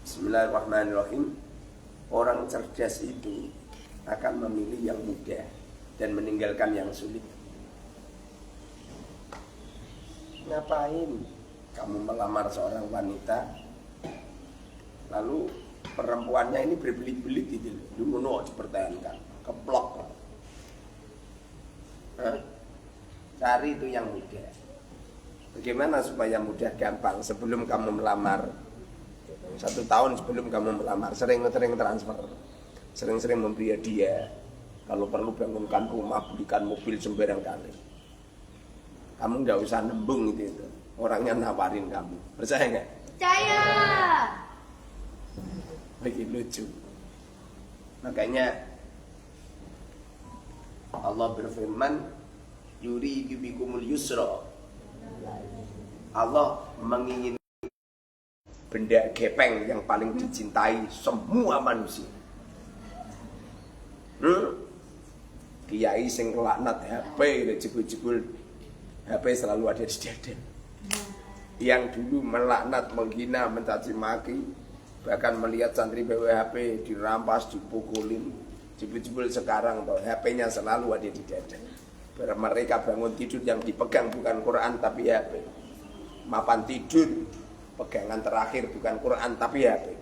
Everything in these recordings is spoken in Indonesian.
Bismillahirrahmanirrahim. Orang cerdas itu akan memilih yang mudah dan meninggalkan yang sulit. Ngapain kamu melamar seorang wanita lalu perempuannya ini berbelit-belit gitu, dulu dipertahankan, keplok. Cari itu yang mudah. Bagaimana supaya mudah gampang? Sebelum kamu melamar, 1 tahun sebelum kamu melamar, sering-sering transfer, sering-sering memberi hadiah. Kalau perlu bangunkan rumah, belikan mobil sembarang kali. Kamu nggak usah nembung itu. Orangnya nawarin kamu. Percaya nggak? Percaya. Begitu lucu. Makanya Allah berfirman, yuridu bikumul yusra. Allah menginginkan benda gepeng yang paling dicintai semua manusia. Kiai sing laknat HP, jebul-jebul HP selalu ada di dada. Yang dulu melaknat, menghina, mencaci maki, bahkan melihat santri BWHP dirampas, dipukulin, jebul-jebul sekarang bahwa HP-nya selalu ada di dada. Mereka bangun tidur yang dipegang bukan Quran tapi HP. Mapan tidur pegangan terakhir bukan Quran tapi HP.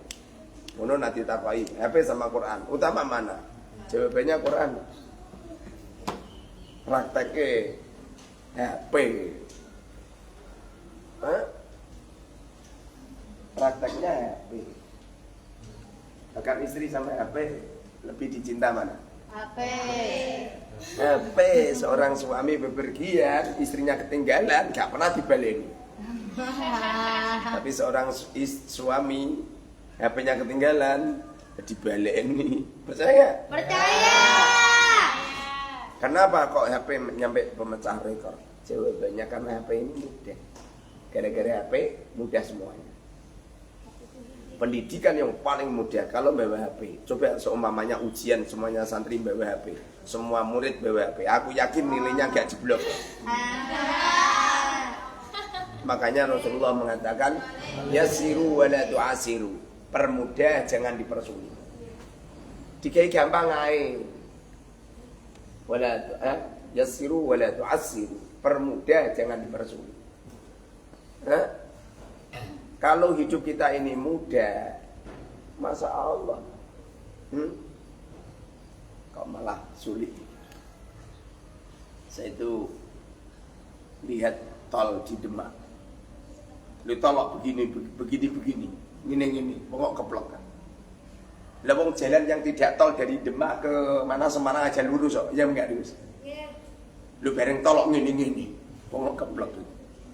Ngono nanti tapai HP sama Quran, utama mana? Jawabannya Quran. Prakteknya HP. Prakteknya HP. Bahkan istri sama HP lebih dicinta mana? HP. HP. Seorang suami bepergian, istrinya ketinggalan, gak pernah dibaleni. Tapi seorang suami HP-nya ketinggalan dibaleni. Percaya? Percaya. Kenapa kok HP nyampe pemecah rekor? Jawabannya karena HP ini mudah. Gara-gara HP mudah semuanya. Pendidikan yang paling mudah kalau bawa HP. Coba seumpamanya ujian semuanya santri bawa HP, semua murid bawa HP. Aku yakin nilainya gak jeblok. Makanya Rasulullah mengatakan yasiru wala tu'asiru. Permudah jangan dipersulit. Dikai gampang ae. Yasiru wala tu'asiru. Permudah jangan dipersulit. Kalau hidup kita ini mudah, Masya Allah, kok malah sulit. Saya itu lihat tol di Demak. Lu tolak begini, gini, pokok keplok kan. Lah wong jalan yang tidak tol dari Demak ke mana Semarang aja lurus kok, ya enggak lurus. Lu bareng tolak gini, pokok keplok.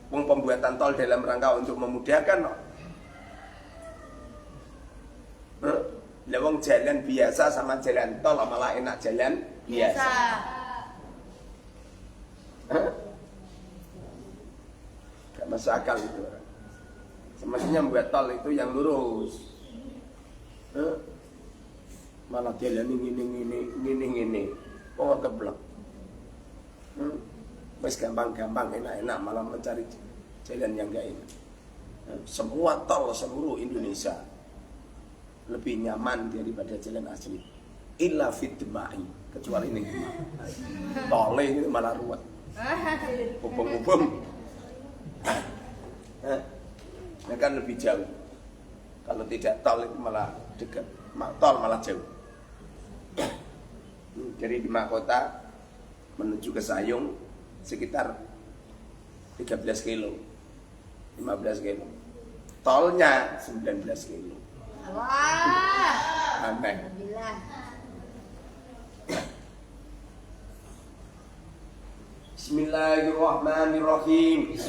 Wong pembuatan tol dalam rangka untuk memudahkan kok. Lah wong jalan biasa sama jalan tol malah enak jalan biasa. Gak masuk akal itu. Semestinya membuat tol itu yang lurus. Malah jalan ini. Oh keblok. Wes gampang enak malah mencari jalan yang gak enak. Semua tol seluruh Indonesia lebih nyaman daripada jalan asli. Illa fit Demai, kecuali ini. Tolnya ini malah ruwet. Hubung-hubung. Nah kan lebih jauh. Kalau tidak tol itu malah dekat, tol malah jauh. Dari Demak kota menuju ke Sayung sekitar 13 kilo, 15 kilo. Tolnya 19 kilo. Wah. Aneh. Alhamdulillah. Bismillahirrahmanirrahim.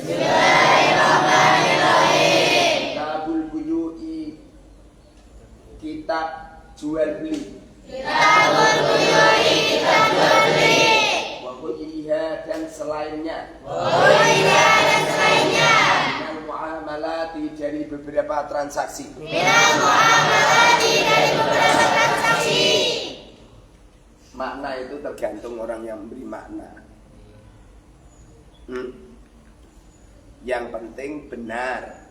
Kitabul buyu'i, kitab jual beli. Kitabul buyu'i, kitab jual beli. Wa ghayriha dan selainnya. Minal muamalati dari beberapa transaksi. Makna itu tergantung orang yang memberi makna. Yang penting benar.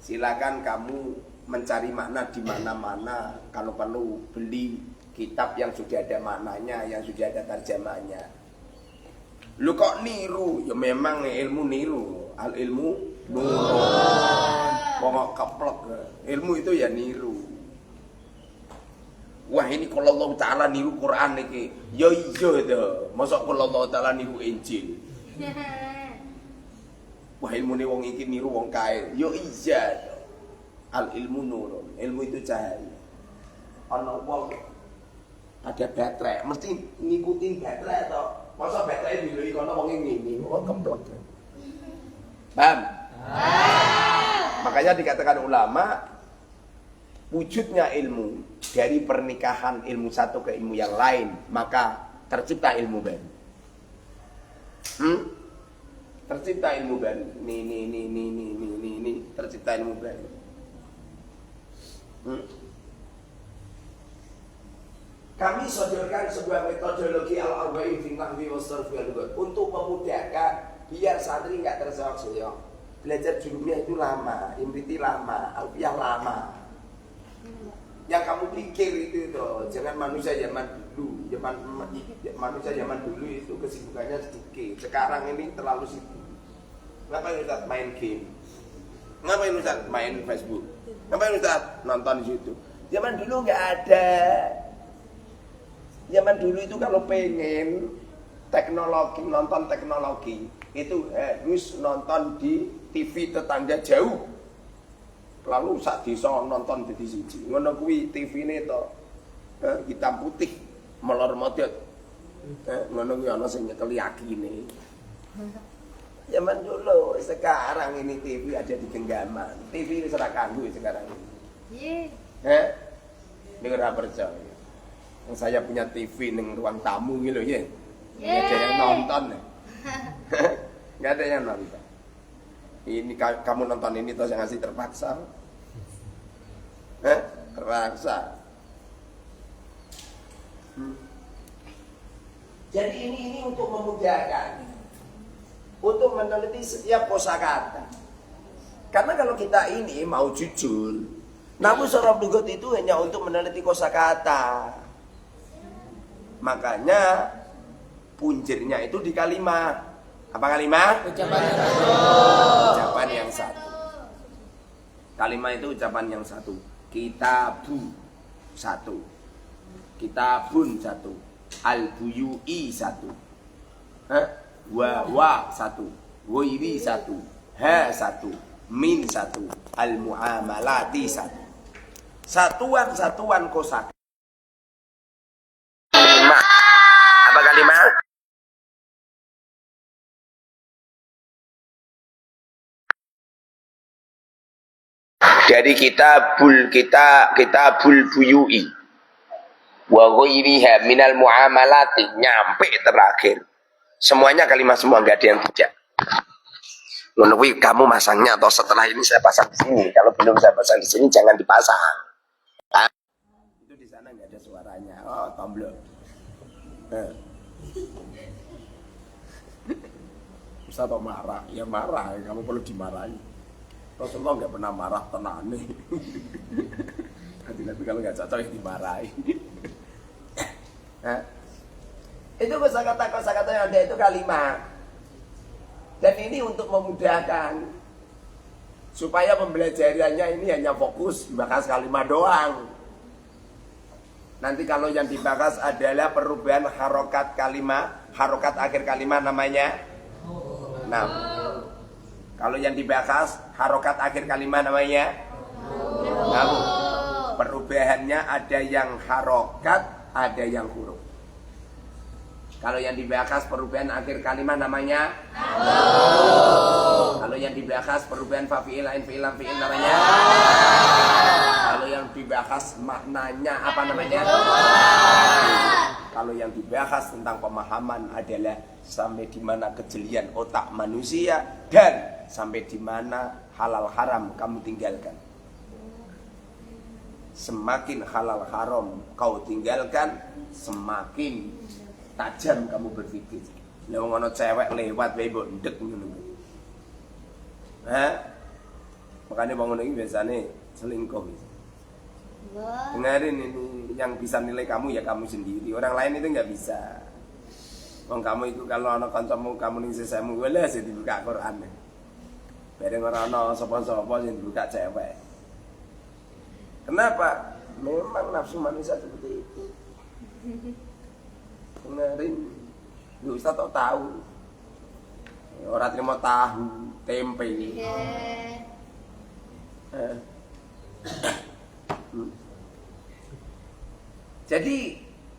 Silakan kamu mencari makna di mana-mana. Kalau perlu beli kitab yang sudah ada maknanya, yang sudah ada terjemahnya. Lu kok niru? Ya memang ilmu niru. Al ilmu nurun. Pokok keplek. Ilmu itu ya niru. Wah ini kalau Allah Ta'ala niru Quran ini. Ya iya dah. Masa kalau Allah Ta'ala niru Injil. Wah ilmu ini wong iki niru wong kae. Ya iya dah. Al ilmu nurun. Ilmu itu cahaya. Ana wong ada baterai, mesti ngikutin baterai toh. Masa baterai dilui kono wong ngene, wong kemplek. Paham? Makanya dikatakan ulama, wujudnya ilmu dari pernikahan ilmu satu ke ilmu yang lain, maka tercipta ilmu baru. Tercipta ilmu baru. Nih, tercipta ilmu baru. Kami sodorkan sebuah metodologi al-arba'in fi nahwi was-sarf wal lughat untuk memudahkan biar santri nggak terseok-seok. Belajar jurumiyah itu lama, imriti lama, alfiyah lama. Yang kamu pikir itu toh, jangan manusia zaman dulu, manusia zaman dulu itu kesibukannya sedikit. Sekarang ini terlalu sibuk. Ngapain Ustaz main game? Ngapain Ustaz main Facebook? Ngapain Ustaz nonton di situ? Zaman dulu nggak ada. Zaman dulu itu kalau pengen teknologi, nonton teknologi itu harus nonton di TV tetangga jauh. Lalu sak desa nonton di siji. Ngono kuwi TV-ne to hitam putih melor modot. Ngono kuwi ana sing nyekeli akine. Zaman dulu, sekarang ini TV ada di genggaman. TV wis ora kanggo sekarang ini. Nggih. Nek ora percaya. Yang saya punya TV ning ruang tamu gitu ya. Nggak ada yang nonton ya. Nggak ada yang nonton. Ini kamu nonton ini terus yang ngasih terpaksa. Terpaksa. Jadi ini untuk memudahkan. Untuk meneliti setiap kosakata. Karena kalau kita ini mau jujur, namun sorab lugat itu hanya untuk meneliti kosakata. Makanya punjernya itu di kalimat. Apa kalimat? Ucapan yang satu. Ucapan yang satu. Kalimat itu ucapan yang satu. Kitabu satu. Kitabun satu. Al-buyu'i satu. Wa satu. Wairi satu. Ha satu. Min satu. Al-mu'amalati satu. Satuan-satuan kosakata. Apa kalimat? Dari kitabul buyu'i wa ghairiha minal muamalati nyampe terakhir. Semuanya kalimat semua, enggak ada yang tidak. Ngono kuwi kamu masangnya atau setelah ini saya pasang di sini. Kalau belum saya pasang di sini jangan dipasang. Itu di sana enggak ada suaranya. Oh, tombol. Ustaz kok marah? Ya marah, kamu perlu dimarahi. Rasulullah nggak pernah marah, tenang nih. Nanti kalau nggak cocok ya dimarahi. Itu kosakata yang ada itu kalimat. Dan ini untuk memudahkan supaya pembelajarannya ini hanya fokus dibahas kalimat doang. Nanti kalau yang dibahas adalah perubahan harokat kalimat, harokat akhir kalimat namanya nam. Kalau yang dibahas harokat akhir kalimat namanya namu. Perubahannya ada yang harokat, ada yang huruf. Kalau yang dibahas perubahan akhir kalimat namanya kalau yang dibahas perubahan fa'il fi'il namanya kalau yang dibahas maknanya apa namanya kalau yang dibahas tentang pemahaman adalah sampai di mana kejelian otak manusia dan sampai di mana halal haram kamu tinggalkan. Semakin halal haram kau tinggalkan, semakin tajam kamu berpikir. Lah wong ana cewek lewat wae mbok ndek ngono. Makanya bangun ini biasanya selingkuh. Wah. Dengarin ini, yang bisa nilai kamu ya kamu sendiri. Orang lain itu nggak bisa. Wong kamu itu kalau anak kancamu kamu ning sesamu wala sing dibuka Quran. Bareng ora ana sapa-sapa sing dibuka cewek. Kenapa? Memang nafsu manusia seperti itu. Dengarin, lu Ustaz tahu. Orang terima tahu, tempe. Jadi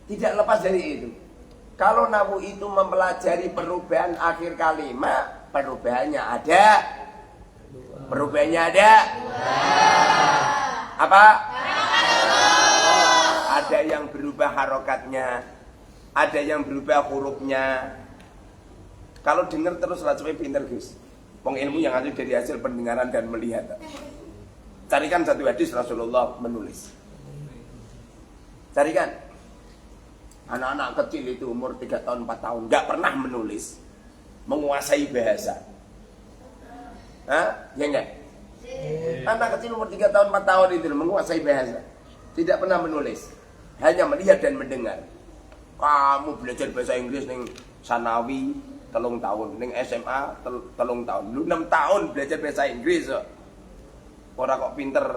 tidak lepas dari itu. Kalau nawu itu mempelajari perubahan akhir kalimat, perubahannya ada. Perubahannya ada. Apa? Ada yang berubah harokatnya, ada yang berubah hurufnya. Kalau dengar terus lah sampai pinter Gus. Wong ilmu yang ada dari hasil pendengaran dan melihat. Carikan satu hadis Rasulullah menulis. Carikan. Anak-anak kecil itu umur 3 tahun 4 tahun nggak pernah menulis, menguasai bahasa. Hah? Ya enggak? Anak kecil umur 3 tahun 4 tahun itu menguasai bahasa, tidak pernah menulis, hanya melihat dan mendengar. Kamu belajar bahasa Inggris ning Sanawi 3 tahun, ning SMA 3 tahun, lu 6 tahun belajar bahasa Inggris kok. Ora kok pinter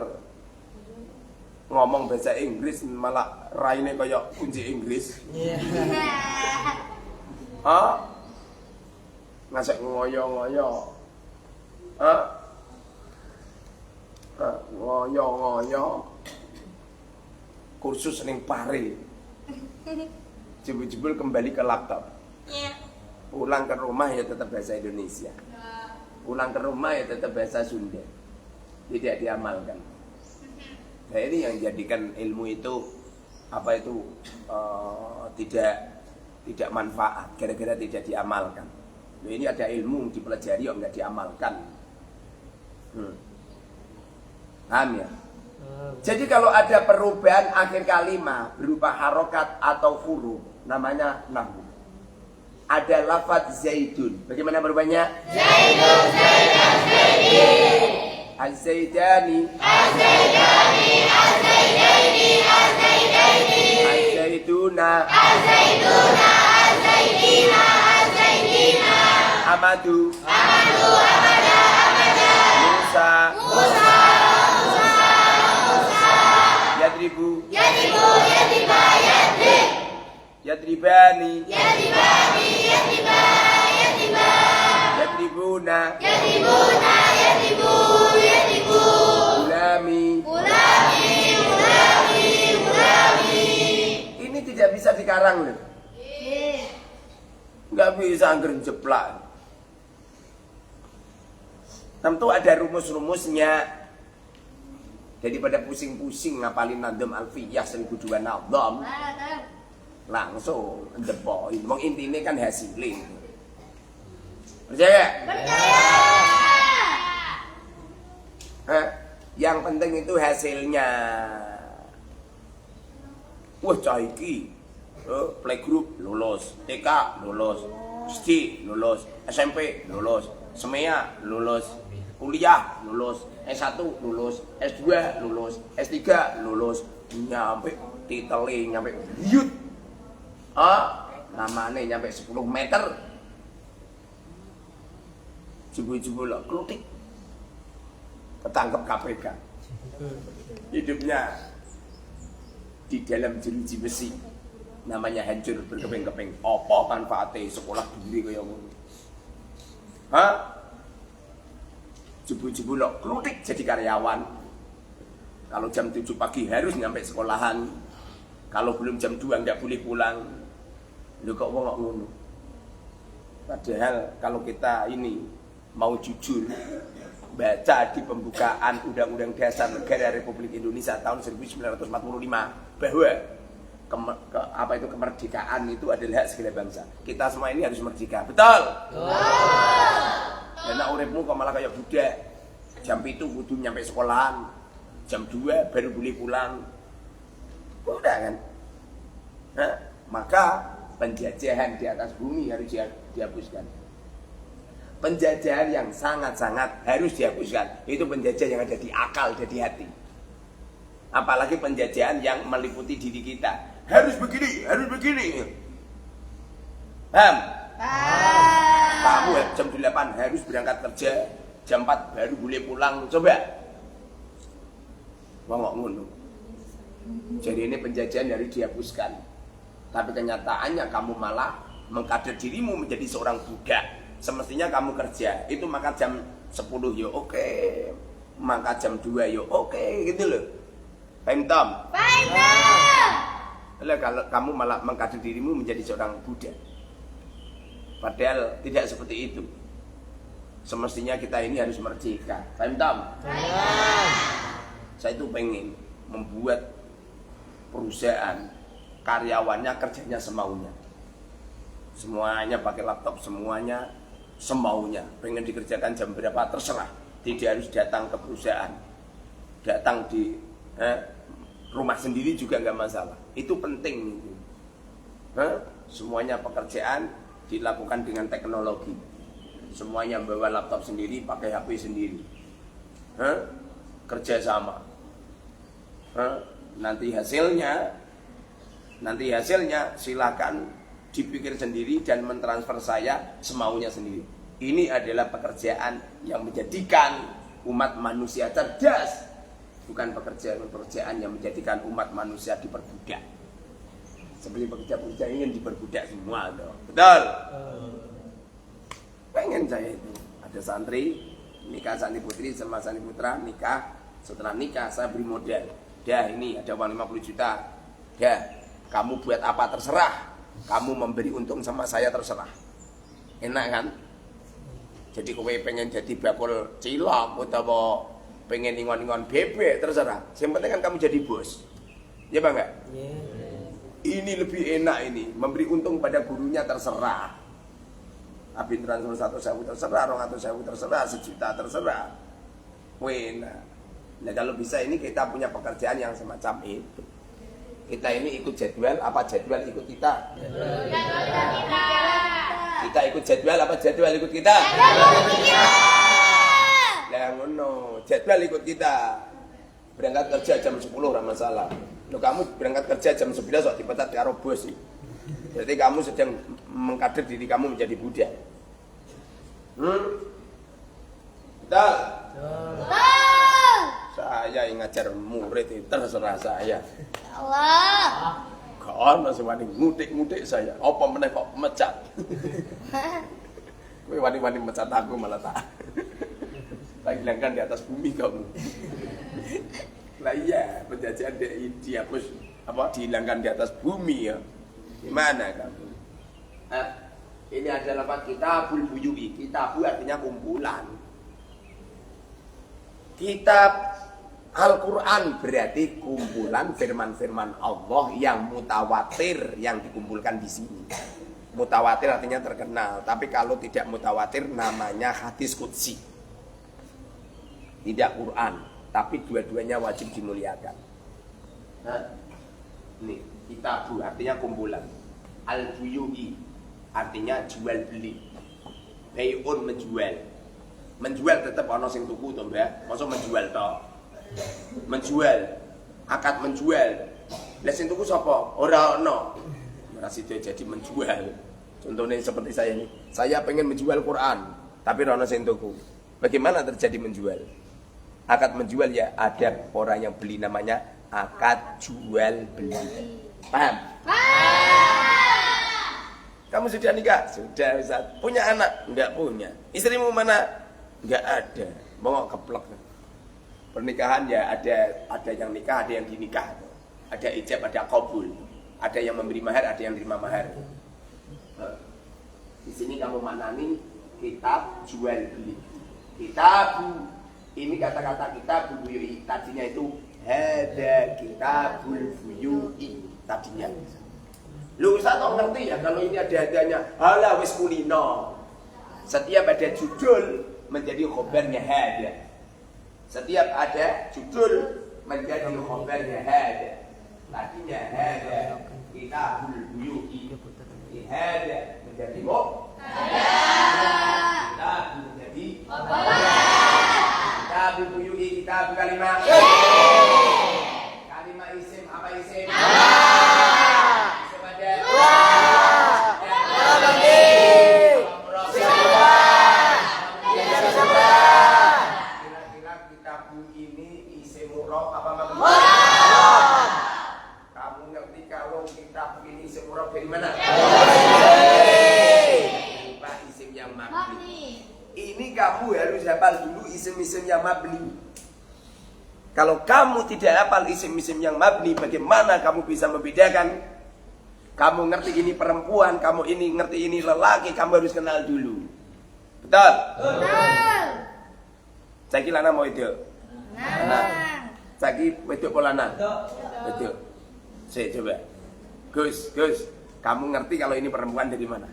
ngomong bahasa Inggris malah raine kaya kunci Inggris. Hah? Ngasek ngoyo-ngoyo. Hah? Ngoyo-ngoyo. Kursus ning Pare. Jebul-jebul kembali ke laptop. Pulang ke rumah ya tetap bahasa Indonesia. Pulang ke rumah ya tetap bahasa Sunda. Tidak diamalkan. Nah ini yang jadikan ilmu itu apa itu tidak manfaat, gara-gara tidak diamalkan. Nah, ini ada ilmu dipelajari kok nggak diamalkan. Paham ya? Jadi kalau ada perubahan akhir kalimat berupa harokat atau huruf, namanya nahwu. Ada lafaz zaidun. Bagaimana berubahnya? Zaidun, Zaidan, Zaidin. Az-Zaidani, Az-Zaidani, Az-Zaidaini, Az-Zaidaini. Az-Zaiduna, Az-Zaiduna, Az-Zaidina, Az-Zaidina. Amadu, Amadu, Amada, Amada. Musa, Musa, Musa, Musa. Yadribu, Yadribu, Yadriba, Yadrib. Yadribani, Yadribani, Yadriba, Yadriba. Yadribuna, Yadribuna, Yadribu, Yadribu. Ulami. Ulami, ulami, ulami. Ini tidak bisa dikarang loh. Nggak bisa angger jeplak. Tentu ada rumus-rumusnya. Daripada pusing-pusing ngapalin Nadam Alfiyah 1002 Nadam, langsung ndepok. Wong intine kan hasilnya. Percaya? Percaya. Hah? Yang penting itu hasilnya. Wah, cah iki playgroup lulus, TK lulus, SD lulus, SMP lulus, semea lulus, kuliah lulus, S1 lulus, S2 lulus, S3 lulus, nyampe titeli nyampe yut. Namanya nyampe 10 meter. Jebul-jebul klutik. Ketangkep KPK. Hidupnya di dalam jeruji besi. Namanya hancur berkeping-keping. Apa manfaatnya sekolah diri kaya ngono? Hah? Jebul-jebul klutik jadi karyawan. Kalau jam 7 pagi harus nyampe sekolahan. Kalau belum jam 2 enggak boleh pulang. Lho kok wong kok ngono? Padahal kalau kita ini mau jujur, baca di pembukaan Undang-Undang Dasar Negara Republik Indonesia tahun 1945 bahwa kemerdekaan itu adalah hak segala bangsa. Kita semua ini harus merdeka, betul? Karena uripmu kok malah kayak budak. Jam itu kudu nyampe sekolahan, jam 2 baru boleh pulang. Udah kan? Maka penjajahan di atas bumi harus dihapuskan. Penjajahan yang sangat-sangat harus dihapuskan. Itu penjajahan yang ada di akal, ada di hati. Apalagi penjajahan yang meliputi diri kita. Harus begini, harus begini. Paham? Kamu jam 8 harus berangkat kerja, jam 4 baru boleh pulang. Coba. Ngomong ngono. Jadi ini penjajahan harus dihapuskan. Tapi kenyataannya kamu malah mengkader dirimu menjadi seorang budak. Semestinya kamu kerja, itu maka jam 10 ya oke, maka jam 2 ya oke, gitu loh. Paham Tom? Paham. Kalau kamu malah mengkader dirimu menjadi seorang budak. Padahal tidak seperti itu. Semestinya kita ini harus merdeka. Paham Tom? Paham. Saya itu pengen membuat perusahaan karyawannya kerjanya semaunya. Semuanya pakai laptop, semuanya semaunya. Pengen dikerjakan jam berapa terserah. Tidak harus datang ke perusahaan. Datang di rumah sendiri juga nggak masalah. Itu penting. Semuanya pekerjaan dilakukan dengan teknologi. Semuanya bawa laptop sendiri, pakai HP sendiri. Kerja sama. Nanti hasilnya silakan dipikir sendiri dan mentransfer saya semaunya sendiri. Ini adalah pekerjaan yang menjadikan umat manusia cerdas, bukan pekerjaan yang menjadikan umat manusia diperbudak. Seperti pekerja-pekerja ingin diperbudak semua, betul? Pengen saya itu. Ada santri nikah santri putri sama santri putra nikah. Setelah nikah saya beri modal. Dah ini ada uang 50 juta. Dah kamu buat apa terserah. Kamu memberi untung sama saya terserah. Enak kan? Jadi kowe pengen jadi bakul cilok atau pengen ingon-ingon bebek terserah. Yang penting kan kamu jadi bos. Ya Bang enggak? Ini lebih enak ini, memberi untung pada gurunya terserah. Abin transfer 1.000 terserah, 200.000 terserah, 1 juta terserah. Enak. Nah kalau bisa ini kita punya pekerjaan yang semacam itu. Kita ini ikut jadwal, apa jadwal ikut kita? Kita ikut jadwal, apa jadwal ikut kita? Lah ngono, jadwal ikut kita. Berangkat kerja jam 10 ora masalah. Loh kamu berangkat kerja jam 11 kok dipecat karo bos sih. Berarti kamu sedang mengkader diri kamu menjadi budak. Betul? Saya yang ngajar murid itu terserah saya. Allah. Kau masih wani ngutik-ngutik saya. Apa meneh kok mecat? Kowe wani-wani mecat aku malah tak. Tak hilangkan di atas bumi kamu. Lah iya, penjajahan dihapus apa dihilangkan di atas bumi ya. Gimana kamu? Ini adalah lafaz kitabul buyui. Kitabu artinya kumpulan. Kitab Al-Quran berarti kumpulan firman-firman Allah yang mutawatir yang dikumpulkan di sini. Mutawatir artinya terkenal, tapi kalau tidak mutawatir namanya hadis qudsi. Tidak Quran, tapi dua-duanya wajib dimuliakan. Ini kitabu artinya kumpulan. Al-buyui artinya jual beli. Bay'un menjual. Menjual tetap ana sing tuku to, Mbak. Masa menjual to? Menjual, akad menjual. Lah sing tuku sapa? Ora ono. Ora sida jadi menjual. Contohnya seperti saya ini. Saya pengen menjual Quran, tapi ora ono sing tuku. Bagaimana terjadi menjual? Akad menjual ya ada orang yang beli, namanya akad jual beli. Paham? Kamu sudah nikah? Sudah, Ustaz. Punya anak? Enggak punya. Istrimu mana? Enggak ada. Mau keplek. Pernikahan ya ada yang nikah, ada yang dinikah. Ada ijab, ada qabul. Ada yang memberi mahar, ada yang terima mahar. Di sini kamu maknani kitab jual beli. Kitabu, ini kata-kata kitab buyui. Tadinya itu hada kitabul buyui tadinya. Lu Ustaz kok ngerti ya kalau ini ada hadanya? Halah wis kulino. Setiap ada judul menjadi khobarnya hada. Setiap ada judul menjadi khobarnya hada. Tadinya hada kitabul buyui. Hada menjadi hada. Kitabu jadi Kitabu buyui, kitabu kalimah. Kalimah isim, apa isim? Isim ada. Kira-kira kitabu ini isim murab apa mabni? Kamu ngerti kalau kitabu ini isim murab dari mana? Berupa isim yang mabni. Ini kamu harus hafal dulu isim-isim yang mabni. Kalau kamu tidak hafal isim-isim yang mabni, bagaimana kamu bisa membedakan? Kamu ngerti ini perempuan, kamu ini ngerti ini lelaki, kamu harus kenal dulu. Betul? Betul. Saiki lanang mau itu. Nah. Saiki wedok polana. Betul. Saya coba. Gus, kamu ngerti kalau ini perempuan dari mana?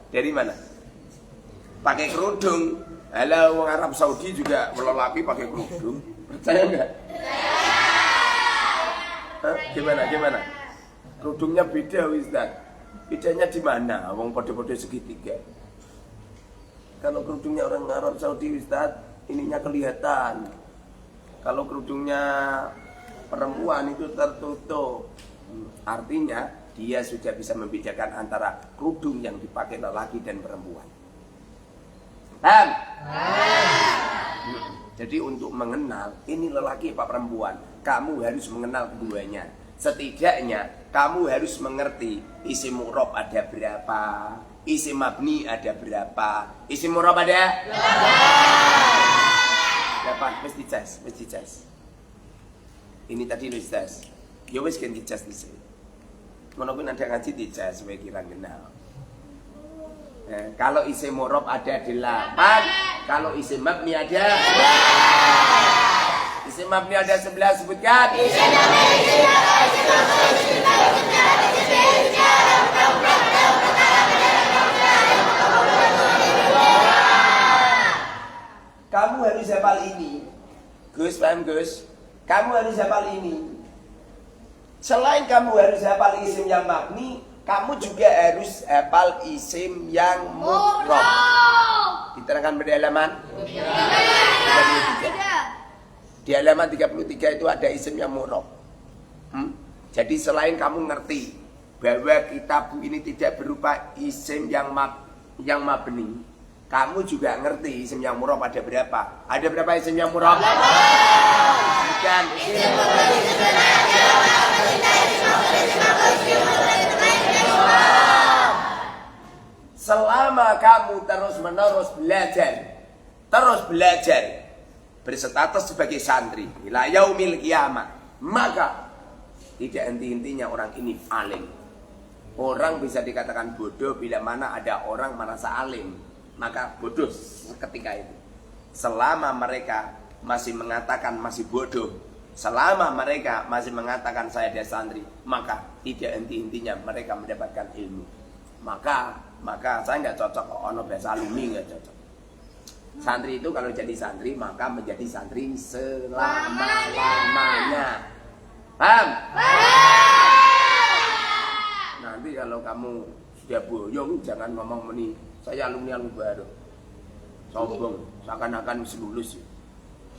Dari mana? Pakai kerudung. Halo, orang Arab Saudi juga lelaki pakai kerudung. Percaya enggak? Gimana? Kerudungnya beda, Ustaz. Bedanya di mana? Wong podo-podo segitiga. Kalau kerudungnya orang Arab Saudi, Ustaz, ininya kelihatan. Kalau kerudungnya perempuan itu tertutup. Artinya dia sudah bisa membedakan antara kerudung yang dipakai lelaki dan perempuan. Paham? Jadi untuk mengenal ini lelaki apa perempuan, kamu harus mengenal keduanya. Setidaknya kamu harus mengerti isim mu'rab ada berapa, isim mabni ada berapa, isim mu'rab ada 8. Mesti cas. Ini tadi lu cas. Ya wis ganti cas dhisik. Ngono kuwi ada ngaji dicas supaya kira kenal. Kalau isim mu'rab ada 8, kalau isim mabni ada 11. Isim mabni ada 11, sebutkan. Kamu harus hafal ini. Gus, paham Gus? Kamu harus hafal ini. Selain kamu harus hafal isim yang mabni, kamu juga harus hafal isim yang mu'rab. Diterangkan pada halaman 33. Di halaman 33 itu ada isim yang mu'rab. Jadi selain kamu ngerti bahwa kitabu ini tidak berupa isim yang mabni, kamu juga ngerti isim yang mu'rab ada berapa? Ada berapa isim yang mu'rab? Bukan. Selama kamu terus-menerus belajar berstatus sebagai santri ila yaumil kiamah, maka tidak henti-hentinya orang ini alim. Orang bisa dikatakan bodoh bila mana ada orang merasa alim, maka bodoh ketika itu. Selama mereka masih mengatakan masih bodoh, selama mereka masih mengatakan saya ada santri, maka tidak henti-hentinya mereka mendapatkan ilmu. Maka saya nggak cocok ono bahasa alumni, nggak cocok. Santri itu kalau jadi santri maka menjadi santri selama-lamanya. Paham? Nanti kalau kamu sudah boyong jangan ngomong meni saya alumni baru. Sombong, seakan-akan lulus.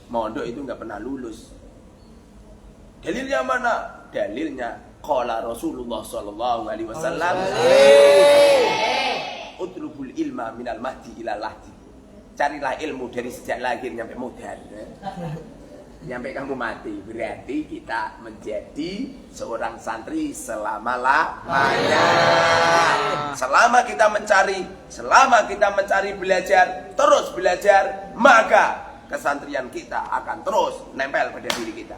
Mondok itu nggak pernah lulus. Dalilnya mana? Dalilnya qala Rasulullah sallallahu alaihi wasallam, utlubul ilma minal mahdi ilal lahdi. Carilah ilmu dari sejak lahir sampai modern. Sampai kamu mati. Berarti kita menjadi seorang santri selama-lamanya. Selama kita mencari belajar, terus belajar, maka kesantrian kita akan terus nempel pada diri kita.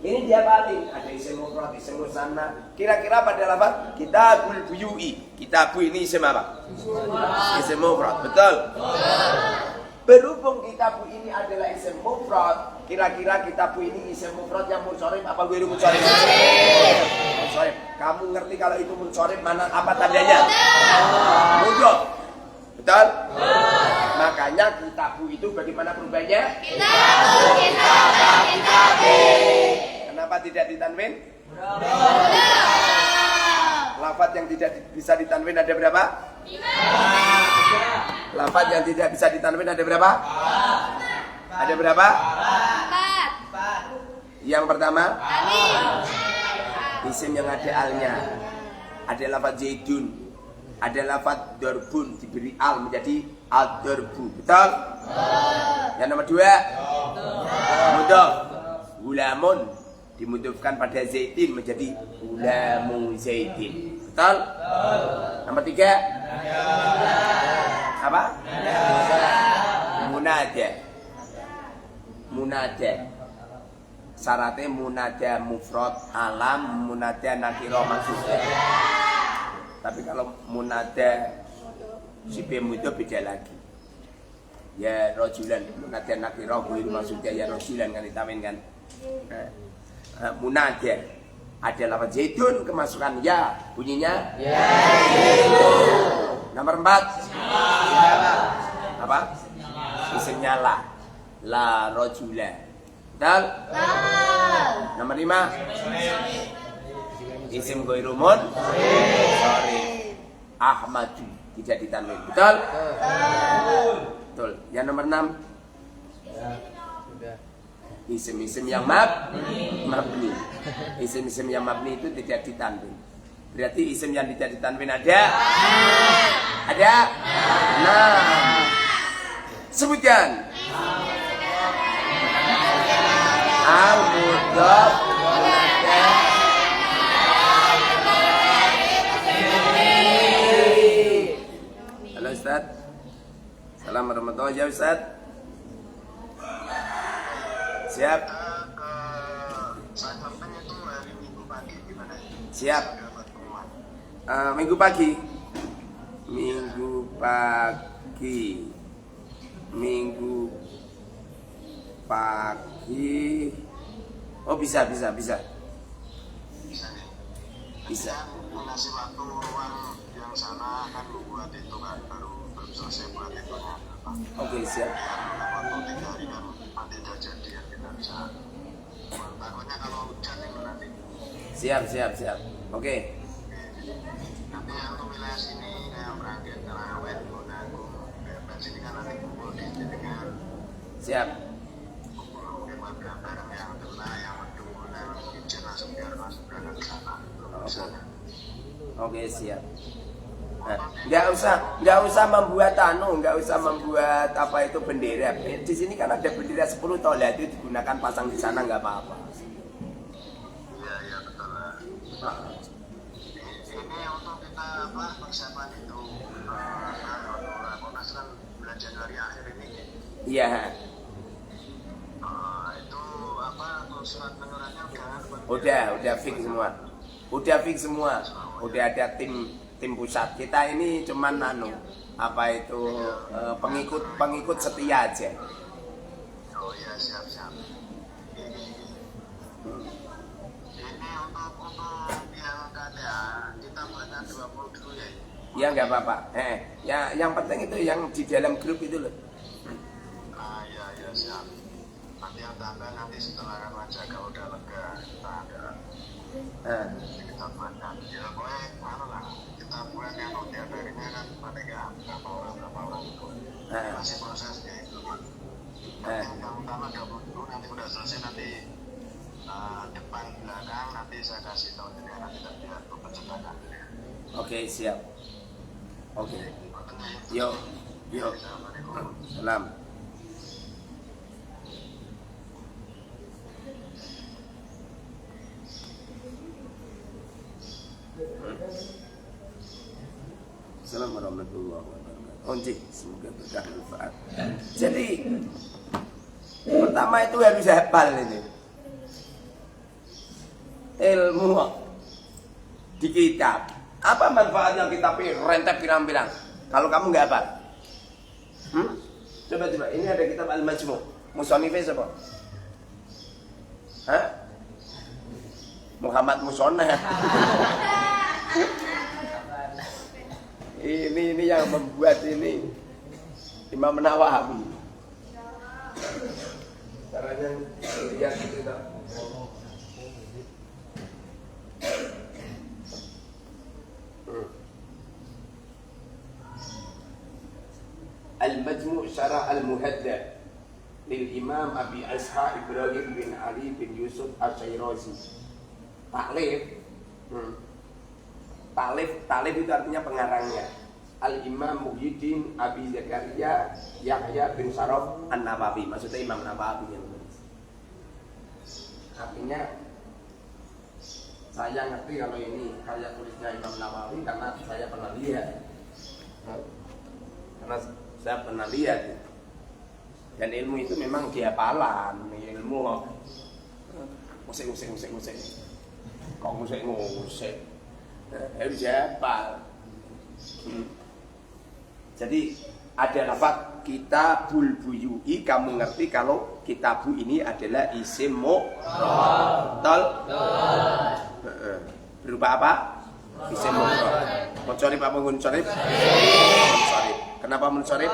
Ini dia paling ada isim mufrad, isim musanna. Kira-kira pada lafaz kitabul buyui. Kitabu ini isim apa? Isim mufrad, betul? Berhubung kitabu ini adalah isim mufrad, kira-kira kitabu ini isim mufrad yang munsharif apa ghairu munsharif? Munsharif. Kamu ngerti kalau itu munsharif mana apa tandanya? Mudhof. Betul? Makanya kitabu itu bagaimana perubahannya? Kenapa tidak ditanwin? Lafaz yang tidak bisa ditanwin ada berapa? Lafaz yang tidak bisa ditanwin ada berapa? Ada berapa? 4. Yang pertama, Alif. isim yang ada alnya. Ada lafaz zaidun, ada lafaz darbun diberi al menjadi ad-darbu. Betul? Yang nomor 2, mudhaf. Gulamun dimudhafkan pada zaidin menjadi gulamu zaidin. Betul? Nomor 3, apa? Munada. Munada. Syaratnya munada mufrad alam, munada nakirah maksudnya. Tapi kalau munada sifat mudhaf beda lagi. Ya rajulan, munada nakirah kuwi maksudnya ya rajulan kan ditawin kan. Munada ada lafaz zaidun kemasukan ya, bunyinya ya. Nomor 4, apa? Isimnya la rajula. Betul? Nomor 5, isim ghairumun sorry Ahmadu tidak ditanwin. Betul? Betul. Yang nomor 6, isim-isim yang mabni. Isim-isim yang mabni itu tidak ditanwin. Berarti isim yang tidak ditanwin ada? Ada? Nah, sebutkan. Al-mudhaf. Halo Ustaz. Assalamualaikum warahmatullahi wabarakatuh Ustaz. Siap. Siap. Minggu pagi. Oh bisa. Bisa. Ngasih waktu ruang yang sana kan buat itu kan baru selesai buat itu ya. Oke, siap. Waktu 3 hari kan nanti udah jadi ya kita bisa. Takutnya kalau hujan itu nanti. Siap. Oke. Nanti yang untuk wilayah sini kayak Meranggen, Terawet, Bonagung, kayak sini kan nanti kumpul di Jenengan. Siap. Mungkin buat barang yang kena, yang mendung, yang hujan langsung biar masuk berangkat ke sana. Oke, siap. Nah, nggak usah membuat nggak usah membuat apa itu bendera. Di sini kan ada bendera 10 tola itu digunakan pasang di sana nggak apa-apa. Iya betul lah. Ini untuk kita apa persiapan itu Rakornas kan bulan Januari akhir ini. Iya. Itu apa untuk surat penurunannya Udah fix semua. Udah ada tim pusat. Kita ini cuman apa itu pengikut setia aja. Oh iya siap. Ini untuk yang keadaan kita buatkan 20 dulu ya. Ya nggak apa-apa. Yang penting itu yang di dalam grup itu loh. Iya siap. Nanti yang tambah nanti setelah raja kalau udah lega kita ada. Kita buatkan. Ya pokoknya lah. Kita buat yang tiap harinya kan mereka berapa orang itu. Masih prosesnya itu. Yang utama 20 dulu nanti udah selesai nanti depan belakang nanti saya kasih tahu juga nanti biar percetakan. Oke, siap. Oke. Yuk. Salam. Assalamualaikum warahmatullahi wabarakatuh. Semoga berkah manfaat. Jadi pertama itu harus hafal ini. Ilmu di kitab. Apa manfaatnya kitab ini rentep pirang-pirang? Kalau kamu nggak hafal, coba ini ada kitab Al-Majmu'. Musonifnya siapa? Hah? Muhammad Musonah. Ini yang membuat ini Imam Nawawi. Caranya lihat itu tak. Syarah Al-Muhaddab lil Imam Abi Ishaq Ibrahim bin Ali bin Yusuf Asy-Syirazi. Taklif itu artinya pengarangnya. Al-Imam Muhyiddin Abi Zakaria Yahya bin Syaraf An-Nawawi. Maksudnya Imam Nawawi yang menulis. Artinya saya ngerti kalau ini karya tulisnya Imam Nawawi karena saya pernah lihat. Karena saya pernah lihat. Dan ilmu itu memang dihafalan, ilmu musik. Kok musik. Harus dihafal. Jadi ada lafaz kitabul buyui, kamu ngerti kalau kitabu ini adalah isim mu'tal. Berupa apa? Isim mu'tal. Muncorib apa muncorib? Muncorib. Kenapa muncorib?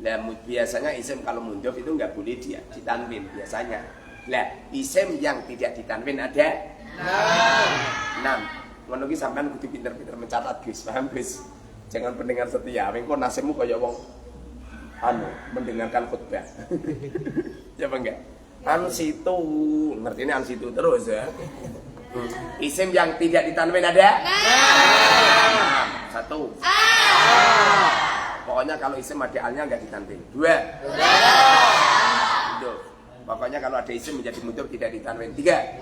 Lah biasanya isim kalau mundhof itu enggak boleh ditanwin biasanya. Lah isim yang tidak ditanwin ada 6. Ngono ki sampean kudu pinter-pinter mencatat, Gus. Paham, Gus? Jangan pendengar setia. Engko nasibmu kaya wong mendengarkan khutbah. Ya apa enggak? Ansitu, ngertine ansitu terus ya. Isim yang tidak ditanwin ada 6. 1. Pokoknya kalau isim ada alnya enggak ditanwin. 2. Mundhof. Pokoknya kalau ada isim menjadi mundhof tidak ditanwin. 3.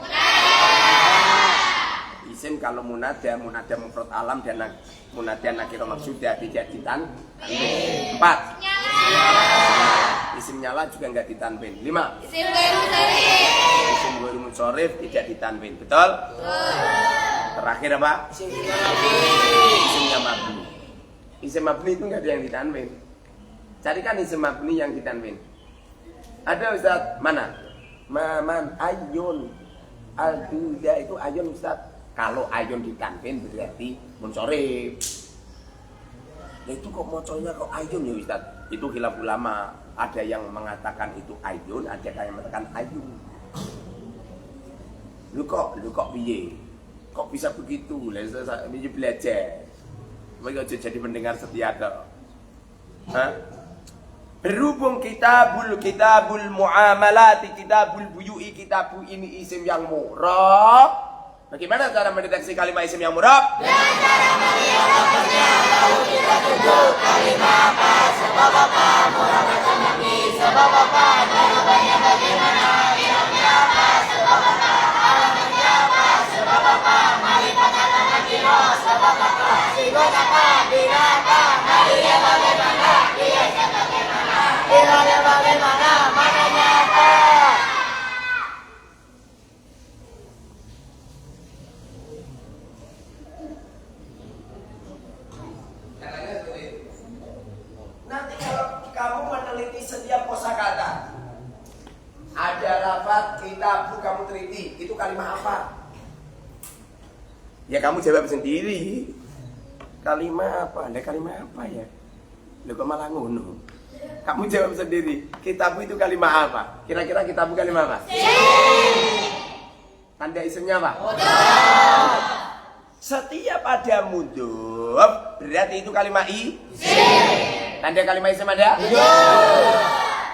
Isim kalau munada mufrad alam dan munada nakirah maksudah tidak ditanwin. 4. Isim nyala juga enggak ditanwin. 5. Isim ghairu munsharif. Isim ghairu munsharif tidak ditanwin. Betul? Terakhir apa? Isimnya mabni. Isim mabni itu enggak ada yang ditanwin. Carikan isim mabni yang ditanwin. Ada Ustaz? Mana? Ayun. Al-duda itu ayun Ustaz. Kalau ayun ditanwin berarti munsharif. Nah itu kok moconya kok ayun ya Ustaz? Itu khilaf ulama. Ada yang mengatakan itu ayun, ada yang mengatakan ayun. Lu kok piye? Kok bisa begitu? Lah saya belajar. Mereka jadi mendengar setia kok. Berhubung kitabul muamalati, kitabul buyui, kitabu ini isim yang murab. Bagaimana cara mendeteksi kalimat isim yang murab? Dengan cara melihat lafaznya, lalu kita tunjuk kalimat apa, sebab apa, murab atau mabni, sebab apa, jawabannya bagaimana, ilmunya apa, sebab apa, alamatnya apa, sebab apa, ma'rifat atau nakirah, sebab apa, sigot apa, bila apa, malinya bagaimana, hiasnya bagaimana, ilmunya bagaimana, mananya apa. Nanti kalau kamu meneliti setiap kosakata, ada lafaz kitabu kamu teliti, itu kalimat apa? Ya kamu jawab sendiri. Kalimat apa? Kalimat apa ya? Lu kok malah ngono? Kamu jawab sendiri. Kitabu itu kalimat apa? Kira-kira kitabu kalimat apa? Tanda isimnya apa? Setiap ada mudhof berarti itu kalimat Tanda kalimat isim ada?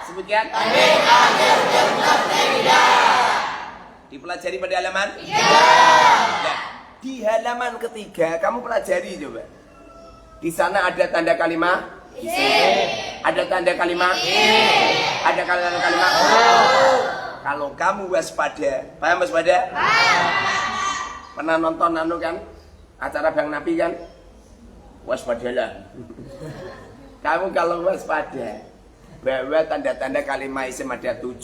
Sebutkan. Dipelajari pada halaman? Nah, di halaman ketiga kamu pelajari coba. Di sana ada tanda kalimat ada tanda kalimat ada tanda kalimat Kalau kamu waspada, paham waspada? Pernah nonton kan? Acara Bang Nabi kan? Waspadalah. Kamu kalau waspada bahwa tanda-tanda kalimat isim ada 7,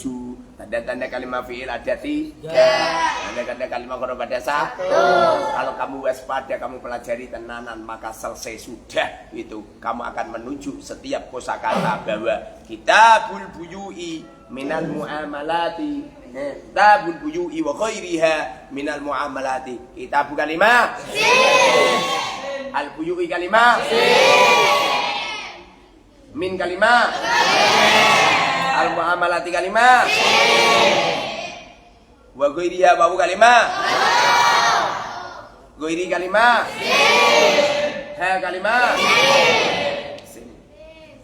tanda-tanda kalimat fi'il ada 3, tanda-tanda kalimat huruf ada 1. Kalau kamu waspada, kamu pelajari tenanan, maka selesai sudah itu. Kamu akan menuju setiap kosakata bahwa kitabul buyui minal muamalati, kitabul buyui wa ghairiha minal muamalati. Kitabu kalimah al buyui kalimah min kalimah al muamalati kalimah wa ghairiha wa kalimah ghairi kalimah ha kalimah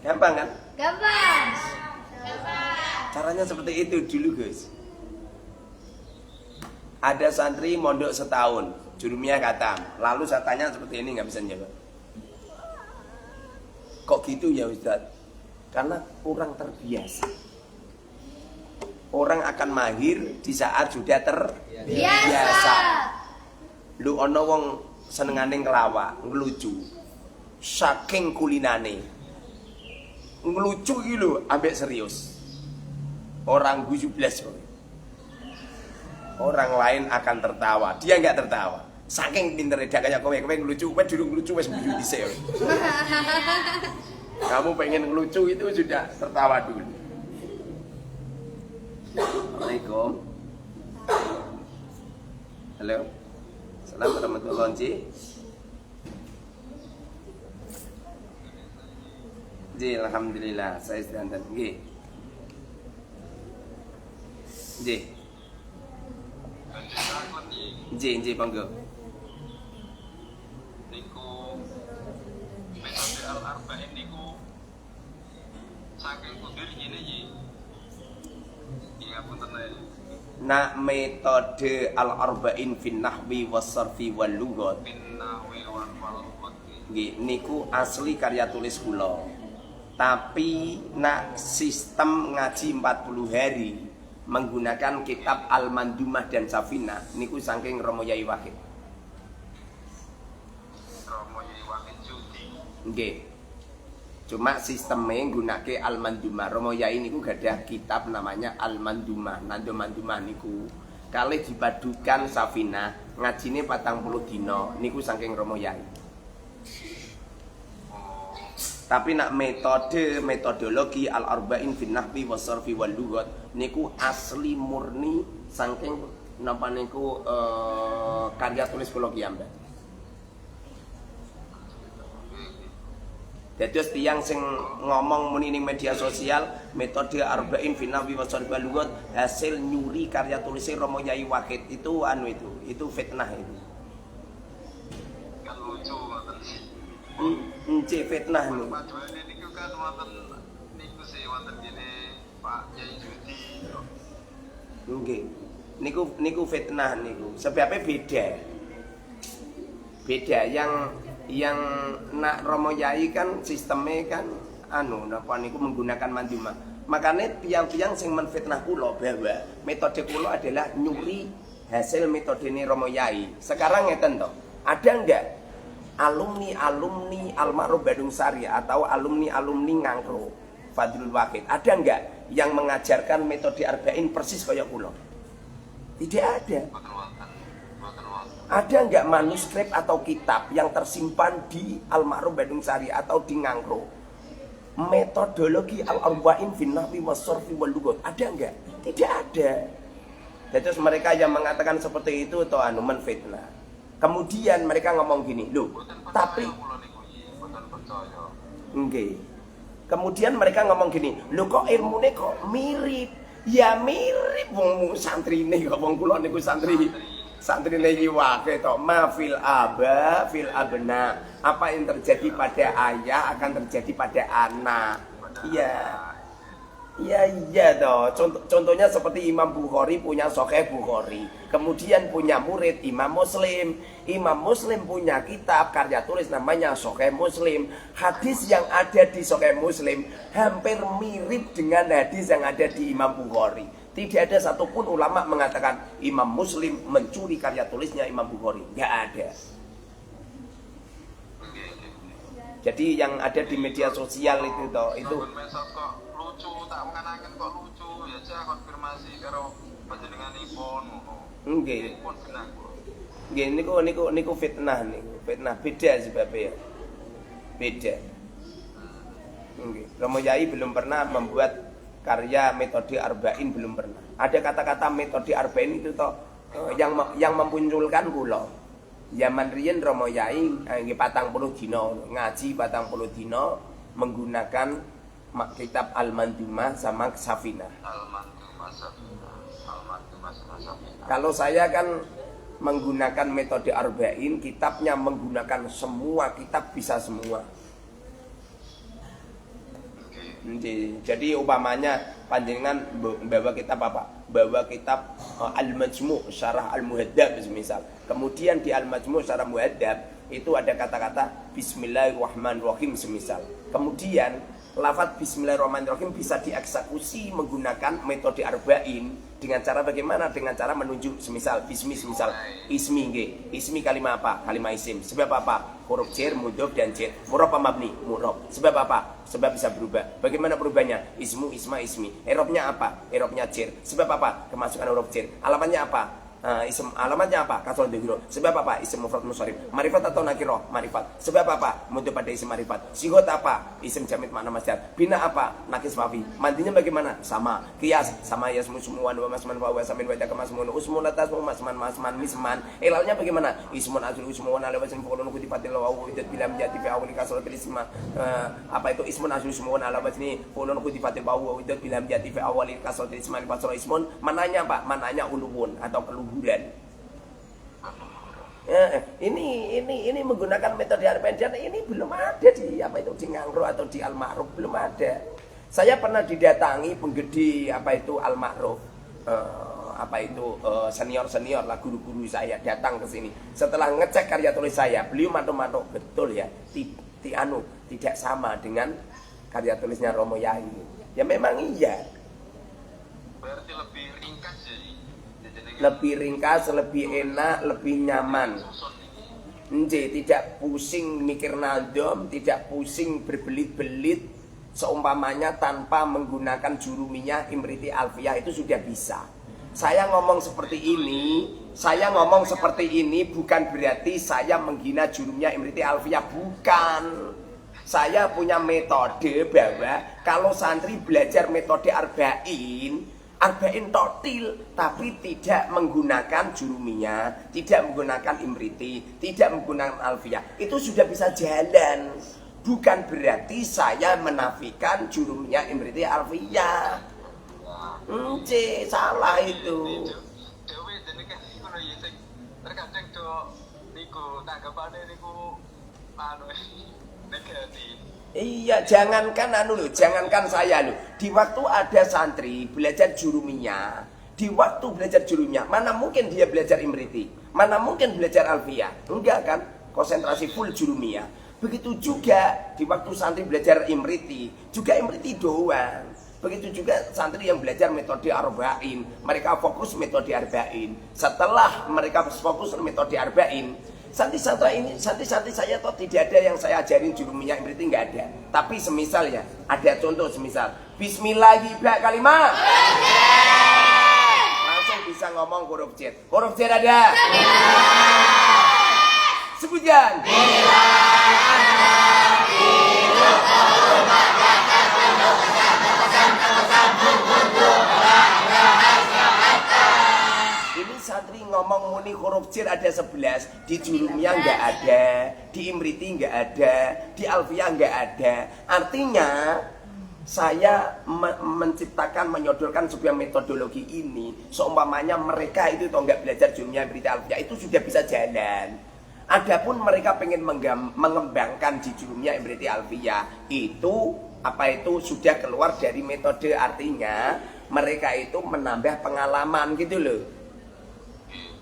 Gampang kan? Gampang. Caranya seperti itu dulu guys. Ada santri mondok setahun, jurumiyah khatam. Lalu saya tanya seperti ini, nggak bisa jawab. Kok gitu ya Ustaz? Karena kurang terbiasa. Orang akan mahir di saat sudah terbiasa. Lu ono wong senengane ngelawak, ngelucu. Saking kulinane. Ngelucu iki lho ambek serius. Orang guyu blas kok. Orang lain akan tertawa, dia enggak tertawa. Saking pintere dak kaya kowe ngelucu, kowe durung ngelucu wis guyu dhisik. Kamu pengen ngelucu itu sudah tertawa dulu. Assalamualaikum. Halo. Assalamualaikum warahmatullahi wabarakatuh. Ji, alhamdulillah saya sedang dan nggih. Ji. Ji, monggo. Niku metode al-arba'in niku saking kudur ngene iki. Iya punten ae. Nak metode al-arba'in fin nahwi was-sarfi wal lughat. Binnawi wal lughat. Nggih, niku asli karya tulis kula. Tapi nak sistem ngaji 40 hari menggunakan kitab Al-Mandumah dan Safinah niku saking Romo Yai Wahid. Romo Yai Wahid Judi. Nggih. Cuma sistemnya nggunake Al-Mandumah. Romo Yai niku gadah kitab namanya Al-Mandumah. Mandumah niku kalih dipadukan Safinah ngajine 40 dina niku saking Romo Yai. Tapi nak metodologi al-arba'in fin nahwi was-sarfi wal lughat niku asli murni saking napa niku karya tulis kula piyambak. Dados tiyang sing ngomong muni ning media sosial metode arba'in fin nahwi was-sarfi wal lughat hasil nyuri karya tulisnya Romo Yai Wahid itu itu fitnah itu. Kan lucu ngoten sih. Ence fitnah niku. Paduane niku kan wonten niku sih wonten gene Pak Yai Judi. Nggih. Niku fitnah niku. Sebabnya beda. Beda yang nak Romo Yai kan sistemnya kan napa niku menggunakan mandumah. Makanya tiang-tiang sing menfitnah kula bahwa metode kula adalah nyuri hasil metode ini Romo Yai. Sekarang ngeten to. Ada enggak alumni Almarhum Badung Sari atau alumni Ngangkro Fadlul Wahid, ada enggak yang mengajarkan metode arba'in persis kayak kula? Tidak ada. Ada enggak manuskrip atau kitab yang tersimpan di Almarhum Badung Sari atau di Ngangkro metodologi al-arba'in fin nahwi was-sarfi wal lughat? Ada enggak? Tidak ada. Terus mereka yang mengatakan seperti itu atau menfitnah. Kemudian mereka ngomong gini, loh, tapi okay. Kemudian mereka ngomong gini, loh kok ilmune kok mirip? Ya mirip wong santrine kok wong kula niku santrine iki wae to, ma fil aba fil abna. Apa yang terjadi pada ayah akan terjadi pada anak. Iya. Iya toh. Contohnya seperti Imam Bukhari punya Sahih Bukhari, kemudian punya murid Imam Muslim. Imam Muslim punya kitab karya tulis namanya Sahih Muslim. Hadis yang ada di Sahih Muslim hampir mirip dengan hadis yang ada di Imam Bukhari. Tidak ada satupun ulama mengatakan Imam Muslim mencuri karya tulisnya Imam Bukhari. Nggak ada. Jadi yang ada di media sosial itu toh itu lucu, tak menganakan kok lucu ya saya konfirmasi karo panjenenganipun ngono. Nggih. Nggih niku fitnah niku. Fitnah beda sebabnya. Beda. Nggih. Romo Yai belum pernah membuat karya metode arba'in, belum pernah. Ada kata-kata metode arba'in itu toh yang memunculkan kula. Zaman riyen Romo Yai nggih 40 dina ngaji 40 dina menggunakan kitab Al-Mandumah sama Safinah. Al-Mandumah Safinah. Kalau saya kan menggunakan metode arba'in, kitabnya menggunakan semua kitab, bisa semua. Jadi umpamanya panjenengan bawa kitab apa? Bawa kitab Al-Majmu' Syarah Al-Muhaddab misal. Kemudian di Al-Majmu' Syarah Muhaddab itu ada kata-kata Bismillahirrahmanirrahim semisal. Kemudian lafaz Bismillahirrahmanirrahim bisa dieksekusi menggunakan metode arba'in dengan cara bagaimana? Dengan cara menunjuk semisal bismi semisal ismi nggih. Ismi kalimat apa? Kalimat isim. Sebab apa? Huruf jar, mudhof dan jar. Murab apa mabni? Murab. Sebab apa? Sebab bisa berubah. Bagaimana berubahnya? Ismu, isma, ismi. I'rabnya apa? I'rabnya jar. Sebab apa? Kemasukan huruf jar. Alamatnya apa? Isim alamatnya apa? Kasrah dzahirah. Sebab apa? Isim mufrad munsharif. Ma'rifat atau nakirah? Ma'rifat. Sebab apa? Mudhof pada isim ma'rifat. Sigot apa? Isim jamid makna masdar. Bina apa? Nakis fafi. Mandinya bagaimana? Sama. Qiyas sama yasmu sumuan wa masman wa wasamin wa takmasmun usmun atasmu masman masman misman. Ilalnya bagaimana? Ismun azul usmun ala wasin qulun kutifatil wa widat bila menjadi fi awli kasratil isma. Apa itu ismun azul usmun ala wasni qulun kutifatil wa widat bila menjadi fi awli kasratil isma kasra ismun. Mananya apa? Mananya uluwun atau keluhuran. Ya, ini menggunakan metode arba'in dan ini belum ada di apa itu di Ngangro atau di Al-Ma'ruf, belum ada. Saya pernah didatangi penggede apa itu Al-Ma'ruf, senior lah guru-guru saya datang ke sini. Setelah ngecek karya tulis saya, beliau matuk-matuk betul ya, tidak sama dengan karya tulisnya Romo Yai. Ya memang iya. Berarti lebih ringkas ya. Lebih ringkas, lebih enak, lebih nyaman. Tidak pusing mikir nadom, tidak pusing berbelit-belit. Seumpamanya tanpa menggunakan jurumiyah, imriti, alfiyah itu sudah bisa. Saya ngomong seperti ini bukan berarti saya menghina jurumiyah, imriti, alfiyah, bukan. Saya punya metode bahwa kalau santri belajar metode arba'in totil, tapi tidak menggunakan jurumiyah, tidak menggunakan imriti, tidak menggunakan alfiyah, itu sudah bisa jalan. Bukan berarti saya menafikan jurumiyah, imriti, alfiyah. Salah itu. Dewi jadi kan ngono ya sing terkadang do niku tanggapane niku negatif. Iya, jangankan jangankan saya di waktu ada santri belajar jurumiyah, mana mungkin dia belajar imriti, mana mungkin belajar alfiyah, enggak kan? Konsentrasi full jurumiyah. Begitu juga di waktu santri belajar imriti, juga imriti doang. Begitu juga santri yang belajar metode arba'in, mereka fokus metode arba'in. Setelah mereka fokus metode arba'in, santri-santri saya toh tidak ada yang saya ajarin jurumiyah imriti, enggak ada. Tapi semisal ya, ada contoh semisal Bismillahirrahmanirrahim kalimat. Langsung bisa ngomong huruf jar. Huruf jar ada. Sebutkan. Ini santri ngomong muni huruf jar ada 11, di jurumiyah enggak ada, di imriti enggak ada, di alfiyah enggak ada. Artinya saya menyodorkan sebuah metodologi ini, seumpamanya mereka itu toh enggak belajar jurumiyah, imriti, alfiyah, itu sudah bisa jalan. Adapun mereka pengen mengembangkan di jurumiyah, imriti, alfiyah, itu sudah keluar dari metode, artinya mereka itu menambah pengalaman gitu loh.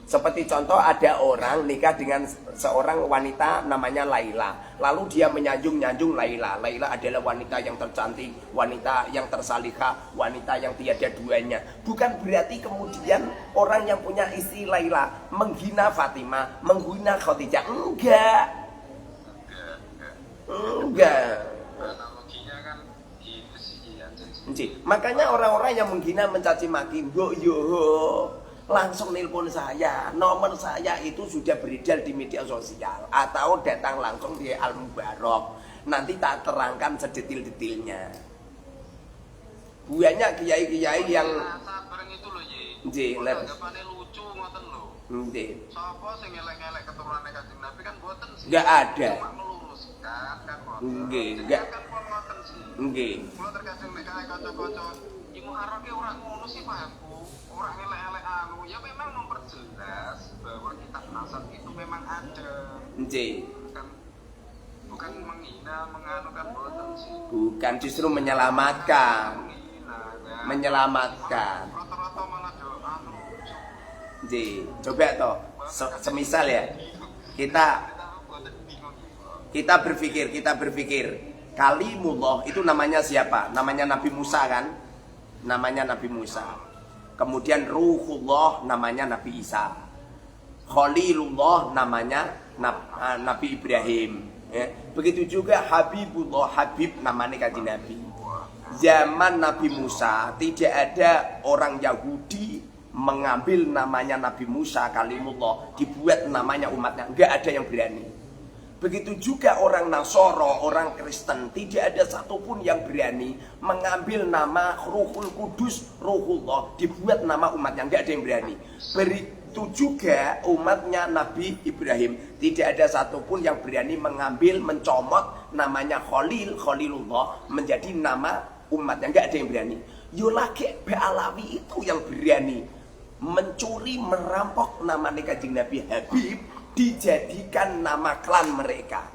Seperti contoh ada orang nikah dengan seorang wanita namanya Laila. Lalu dia menyanjung-nyanjung Laila. Laila adalah wanita yang tercantik, wanita yang tersalihah, wanita yang tiada duanya. Bukan berarti kemudian orang yang punya istri Laila menghina Fatimah, menghina Khadijah. Enggak. Analoginya kan gitu sih ya. Makanya orang-orang yang menghina, mencaci maki, langsung nelpon saya, nomor saya itu sudah beredar di media sosial, atau datang langsung di Al-Mubarak. Nanti tak terangkan sedetil-detilnya. Banyak kiai-kiai yang bareng itu loh nggih, tanggapannya lucu ngoten lho. nggih. Sapa sing elek-elek keturunane Kanjeng Nabi kan mboten sih. Enggak ada. Cuma meluruskan kan ngoten. Nggih, enggak. Kan ngoten sih. Nggih. Kula terkadang nek kanca-kanca iku arake ora ngono sih Pakku. Ora elek-elek anu. Ya memang memperjelas bahwa kitab nasab itu memang ada. Nggih. Bukan menghina, menganukan boten Bukan, justru menyelamatkan. Menyelamatkan. Rata-rata malah doa Ji, coba toh, semisal ya, kita berpikir, kalimullah itu namanya siapa? Namanya Nabi Musa kan? Namanya Nabi Musa. Kemudian Ruhullah namanya Nabi Isa. Khalilullah namanya Nabi Ibrahim. Ya. Begitu juga Habibullah, Habib namanya Kanjeng Nabi. Zaman Nabi Musa tidak ada orang Yahudi mengambil namanya Nabi Musa kalimullah dibuat namanya umatnya, enggak ada yang berani. Begitu juga orang Nasoro, orang Kristen, tidak ada satupun yang berani mengambil nama Ruhul Kudus, Ruhullah dibuat nama umatnya, enggak ada yang berani. Begitu juga umatnya Nabi Ibrahim, tidak ada satupun yang berani mengambil, mencomot namanya Khalil, Khalilullah menjadi nama umatnya, enggak ada yang berani. Yolake Be'alawi itu yang berani mencuri, merampok nama Kanjeng Nabi Habib dijadikan nama klan mereka.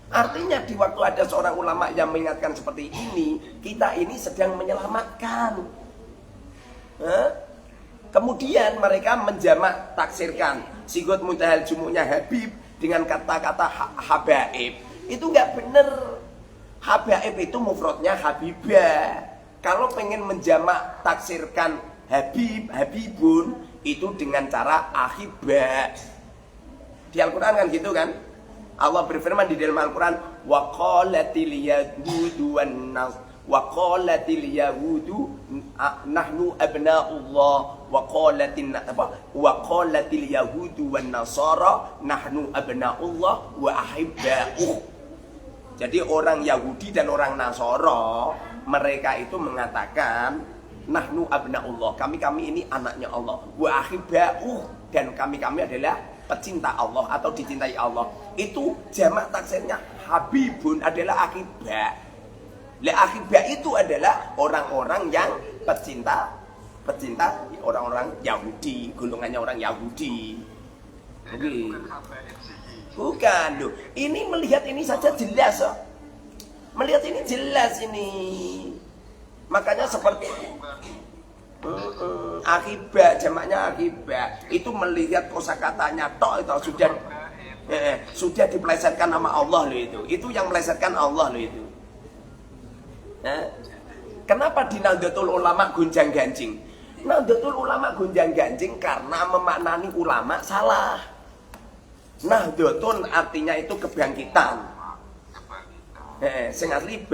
Artinya di waktu ada seorang ulama yang mengingatkan seperti ini, kita ini sedang menyelamatkan. Kemudian mereka menjamak taksirkan Sigot Muntahal Jumu'nya Habib dengan kata-kata habaib. Itu nggak bener. Habaib itu mufradnya Habibah. Kalau pengen menjamak taksirkan Habib, Habibun itu dengan cara akhibah. Di Al-Quran kan gitu kan? Allah berfirman di dalam Al-Quran, wa qalatil yahudu nahnu abna'ullah wa qalatil yahudu wan nasara nahnu abna'ullah wa ahibba'uh. Jadi orang Yahudi dan orang Nasara mereka itu mengatakan nahnu abna'ullah, kami ini anaknya Allah, wa ahibba'uh, dan kami adalah pecinta Allah atau dicintai Allah. Itu jamak taksirnya habibun adalah akhibah. Akhibah itu adalah orang-orang yang pecinta orang-orang Yahudi, golongannya orang Yahudi. Bukan loh. Ini melihat ini saja jelas. Melihat ini jelas ini. Makanya seperti akibah, jamaknya akibah itu melihat kosakatanya tok itu sudah dipelesetkan nama Allah loh itu yang melesetkan Allah loh itu. Kenapa di Nahdlatul Ulama gonjang ganjing? Nahdlatul Ulama gonjang ganjing karena memaknani ulama salah. Nahdlatun artinya itu kebangkitan. Sing asli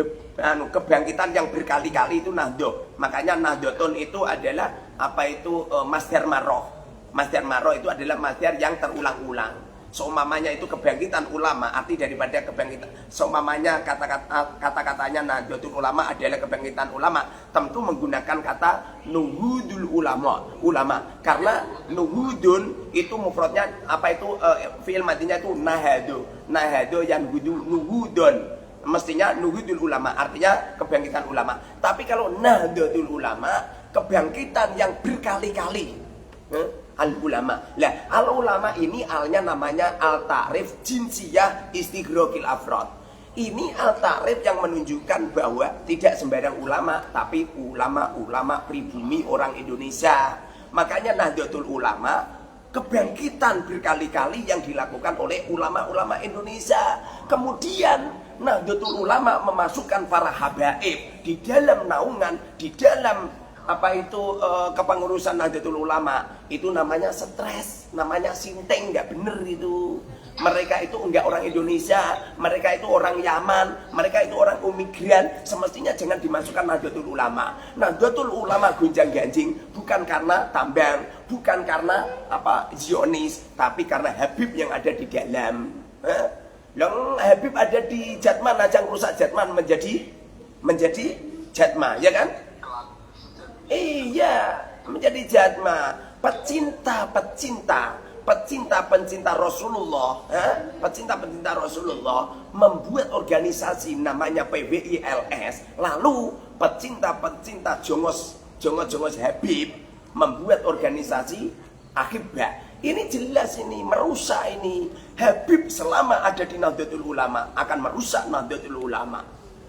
kebangkitan yang berkali-kali itu nahdo. Makanya nahdotun itu adalah apa itu masdar marroh. Masdar marroh itu adalah masdar yang terulang-ulang. Seumpamanya itu kebangkitan ulama, arti daripada kebangkitan. Seumpamanya kata-katanya nahdlatul ulama adalah kebangkitan ulama, tentu menggunakan kata nuhudul ulama. Karena nuhudun itu mufradnya apa itu fi'il madinya itu nahado yang nuhudun. Mestinya nuhudul ulama, artinya kebangkitan ulama. Tapi kalau nahdlatul ulama, kebangkitan yang berkali-kali. Al ulama. Lah, al ulama ini alnya namanya al ta'rif jinsiyah istighraqil afrad. Ini al ta'rif yang menunjukkan bahwa tidak sembarang ulama, tapi ulama-ulama pribumi orang Indonesia. Makanya Nahdlatul Ulama kebangkitan berkali-kali yang dilakukan oleh ulama-ulama Indonesia. Kemudian Nahdlatul Ulama memasukkan para habaib di dalam naungan, di dalam apa itu kepengurusan Nahdlatul Ulama. Itu namanya stres, namanya sinteng, nggak bener itu. Mereka itu enggak orang Indonesia, mereka itu orang Yaman, mereka itu orang imigran. Semestinya jangan dimasukkan Nahdlatul Ulama. Nahdlatul Ulama gonjang ganjing bukan karena tambang, bukan karena apa Zionis, tapi karena Habib yang ada di dalam. Yang Habib ada di Jatman aja merusak Jatman menjadi Jatma, ya kan? Iya, menjadi Jatma. Pecinta Rasulullah, pecinta Rasulullah membuat organisasi namanya PWILS. Lalu pecinta jongos Habib membuat organisasi Akhibah. Ini jelas ini merusak ini. Habib selama ada di Nahdlatul Ulama akan merusak Nahdlatul Ulama.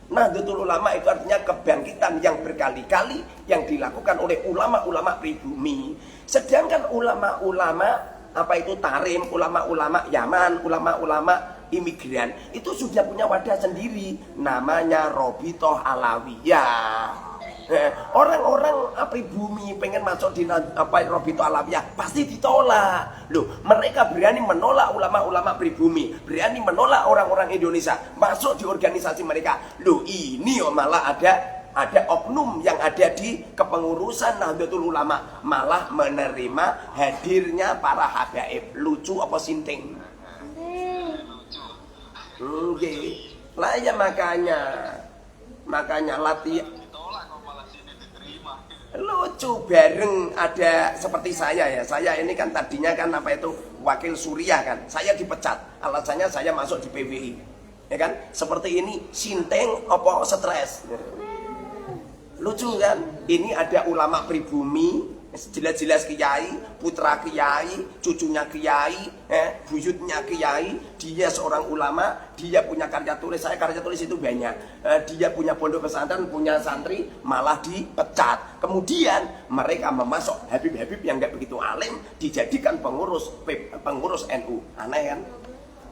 Nahdlatul Ulama itu artinya kebangkitan yang berkali-kali yang dilakukan oleh ulama-ulama pribumi. Sedangkan ulama-ulama apa itu Tarim, ulama-ulama Yaman, ulama-ulama imigran itu sudah punya wadah sendiri namanya Robitoh Alawiyah. Orang-orang pribumi pengen masuk di Robitoh Alawiyah pasti ditolak. Loh, mereka berani menolak ulama-ulama pribumi, berani menolak orang-orang Indonesia masuk di organisasi mereka. Loh, ini malah ada oknum yang ada di kepengurusan Nahdlatul Ulama malah menerima hadirnya para habaib. Lucu apa sinting? Oke. Lah ya makanya latihan lucu bareng ada seperti saya ya. Saya ini kan tadinya kan apa itu wakil Suriah kan. Saya dipecat. Alasannya saya masuk di PBI. Ya kan? Seperti ini sinting apa stres. Lucu kan? Ini ada ulama pribumi, jelas-jelas kiai, putra kiai, cucunya kiai, buyutnya kiai, dia seorang ulama, dia punya karya tulis, saya karya tulis itu banyak. Dia punya pondok pesantren, punya santri, malah dipecat. Kemudian mereka memasuk Habib-Habib yang nggak begitu alim dijadikan pengurus NU. Aneh kan?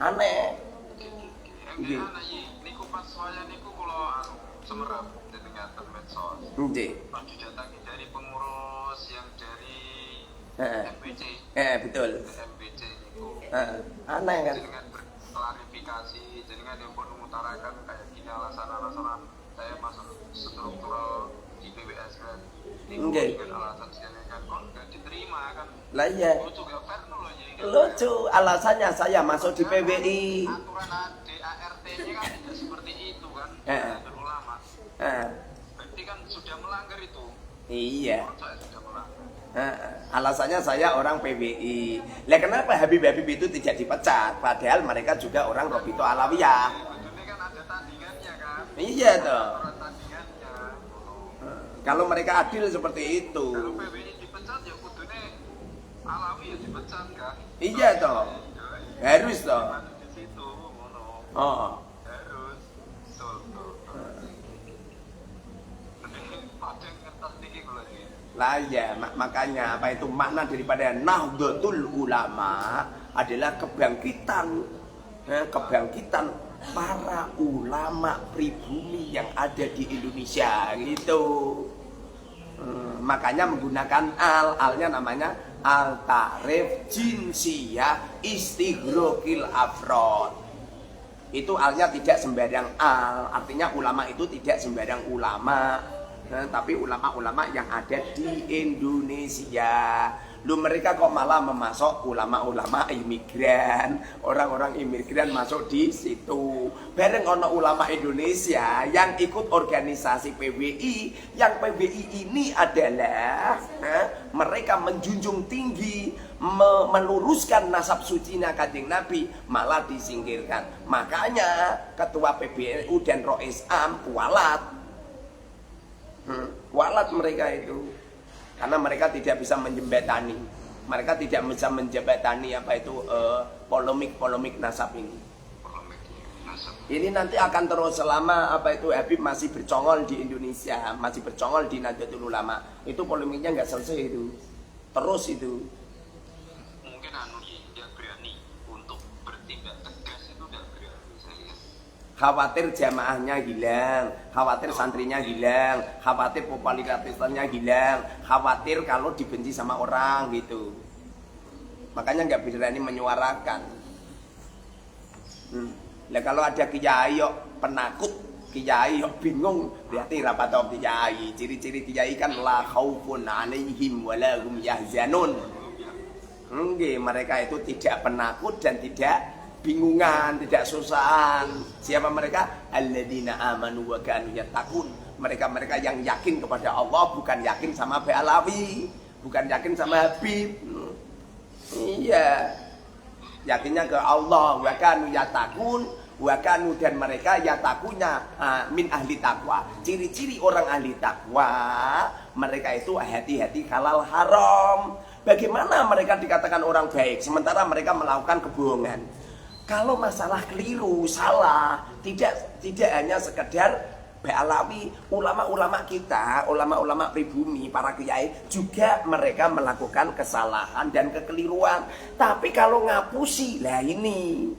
Aneh. Niku pas saya niku kula semerap dengan medsos. Nggih. Pas didatangi dari pengurus yang dari MBC. Betul. MBC niku. Aneh kan? Dengan berklarifikasi, dengan yang pun mengutarakan kayak gini alasan-alasan saya masuk struktural di PBS kan. Nggih. Dengan alasan sekalian kan kok nggak diterima kan. Lah iya. Lucu gak fair loh jadi. Lucu alasannya saya masuk di PBI. Aturan DART-nya kan tidak seperti itu kan. Ulama. Berarti kan sudah melanggar itu. Iya. Saya sudah melanggar. Alasannya saya orang PBI. Lah kenapa Habib-Habib itu tidak dipecat? Padahal mereka juga orang Robitoh Alawiyah. Ini kan ada tandingannya kan. Iya toh. Aturan tandingannya. Kalau mereka adil seperti itu. Kalau PBI dipecat ya kudune Alawi ya dipecat kan. Iya toh. Harus toh. Di situ ngono. Oh. Harus. Betul. Padahal kertas niki kula iki. Lah ya, makanya apa itu makna daripada Nahdlatul Ulama adalah kebangkitan para ulama pribumi yang ada di Indonesia gitu. Makanya menggunakan alnya namanya al-ta'rif jinsiyah istighraqil afrod. Itu alnya tidak sembarang artinya ulama itu tidak sembarang ulama. Tapi ulama-ulama yang ada di Indonesia. Lu mereka kok malah memasuk ulama-ulama imigran, orang-orang imigran masuk di situ. Bareng ono ulama Indonesia yang ikut organisasi PBI, yang PBI ini adalah mereka menjunjung tinggi, meluruskan nasab sucinya Kanjeng Nabi, malah disingkirkan. Makanya ketua PBNU dan Rois Am walat mereka itu karena mereka tidak bisa menjembatani, mereka tidak bisa menjembatani apa itu polemik nasab ini. Ini nanti akan terus selama apa itu Habib masih bercongol di Indonesia, masih bercongol di Nahdlatul Ulama, itu polemiknya nggak selesai itu, terus itu. Mungkin dia berani untuk bertindak tegas itu tidak berani saya. Khawatir jamaahnya hilang, khawatir santrinya hilang, khawatir popularitasnya hilang, khawatir kalau dibenci sama orang gitu. Makanya nggak berani menyuarakan. Lah kalau ada kiai yok penakut, kiai yok bingung, berarti rapat om kiai. Ciri-ciri kiai kan la khaufun 'alaihim wa la hum yahzanun. Mereka itu tidak penakut dan tidak bingungan, tidak susahan. Siapa mereka? Alladzina amanu wa kanu yattaqun. Mereka-mereka yang yakin kepada Allah, bukan yakin sama Ba'alawi, bukan yakin sama Habib. Iya. Yakinnya ke Allah, wa kanu yattaqun Wakanu dan mereka yatakunya min ahli takwa. Ciri-ciri orang ahli takwa, mereka itu hati-hati halal haram. Bagaimana mereka dikatakan orang baik sementara mereka melakukan kebohongan? Kalau masalah keliru, salah, tidak hanya sekedar Ba'alawi, ulama-ulama kita, ulama-ulama pribumi, para kiai juga mereka melakukan kesalahan dan kekeliruan. Tapi kalau ngapusi, lah ini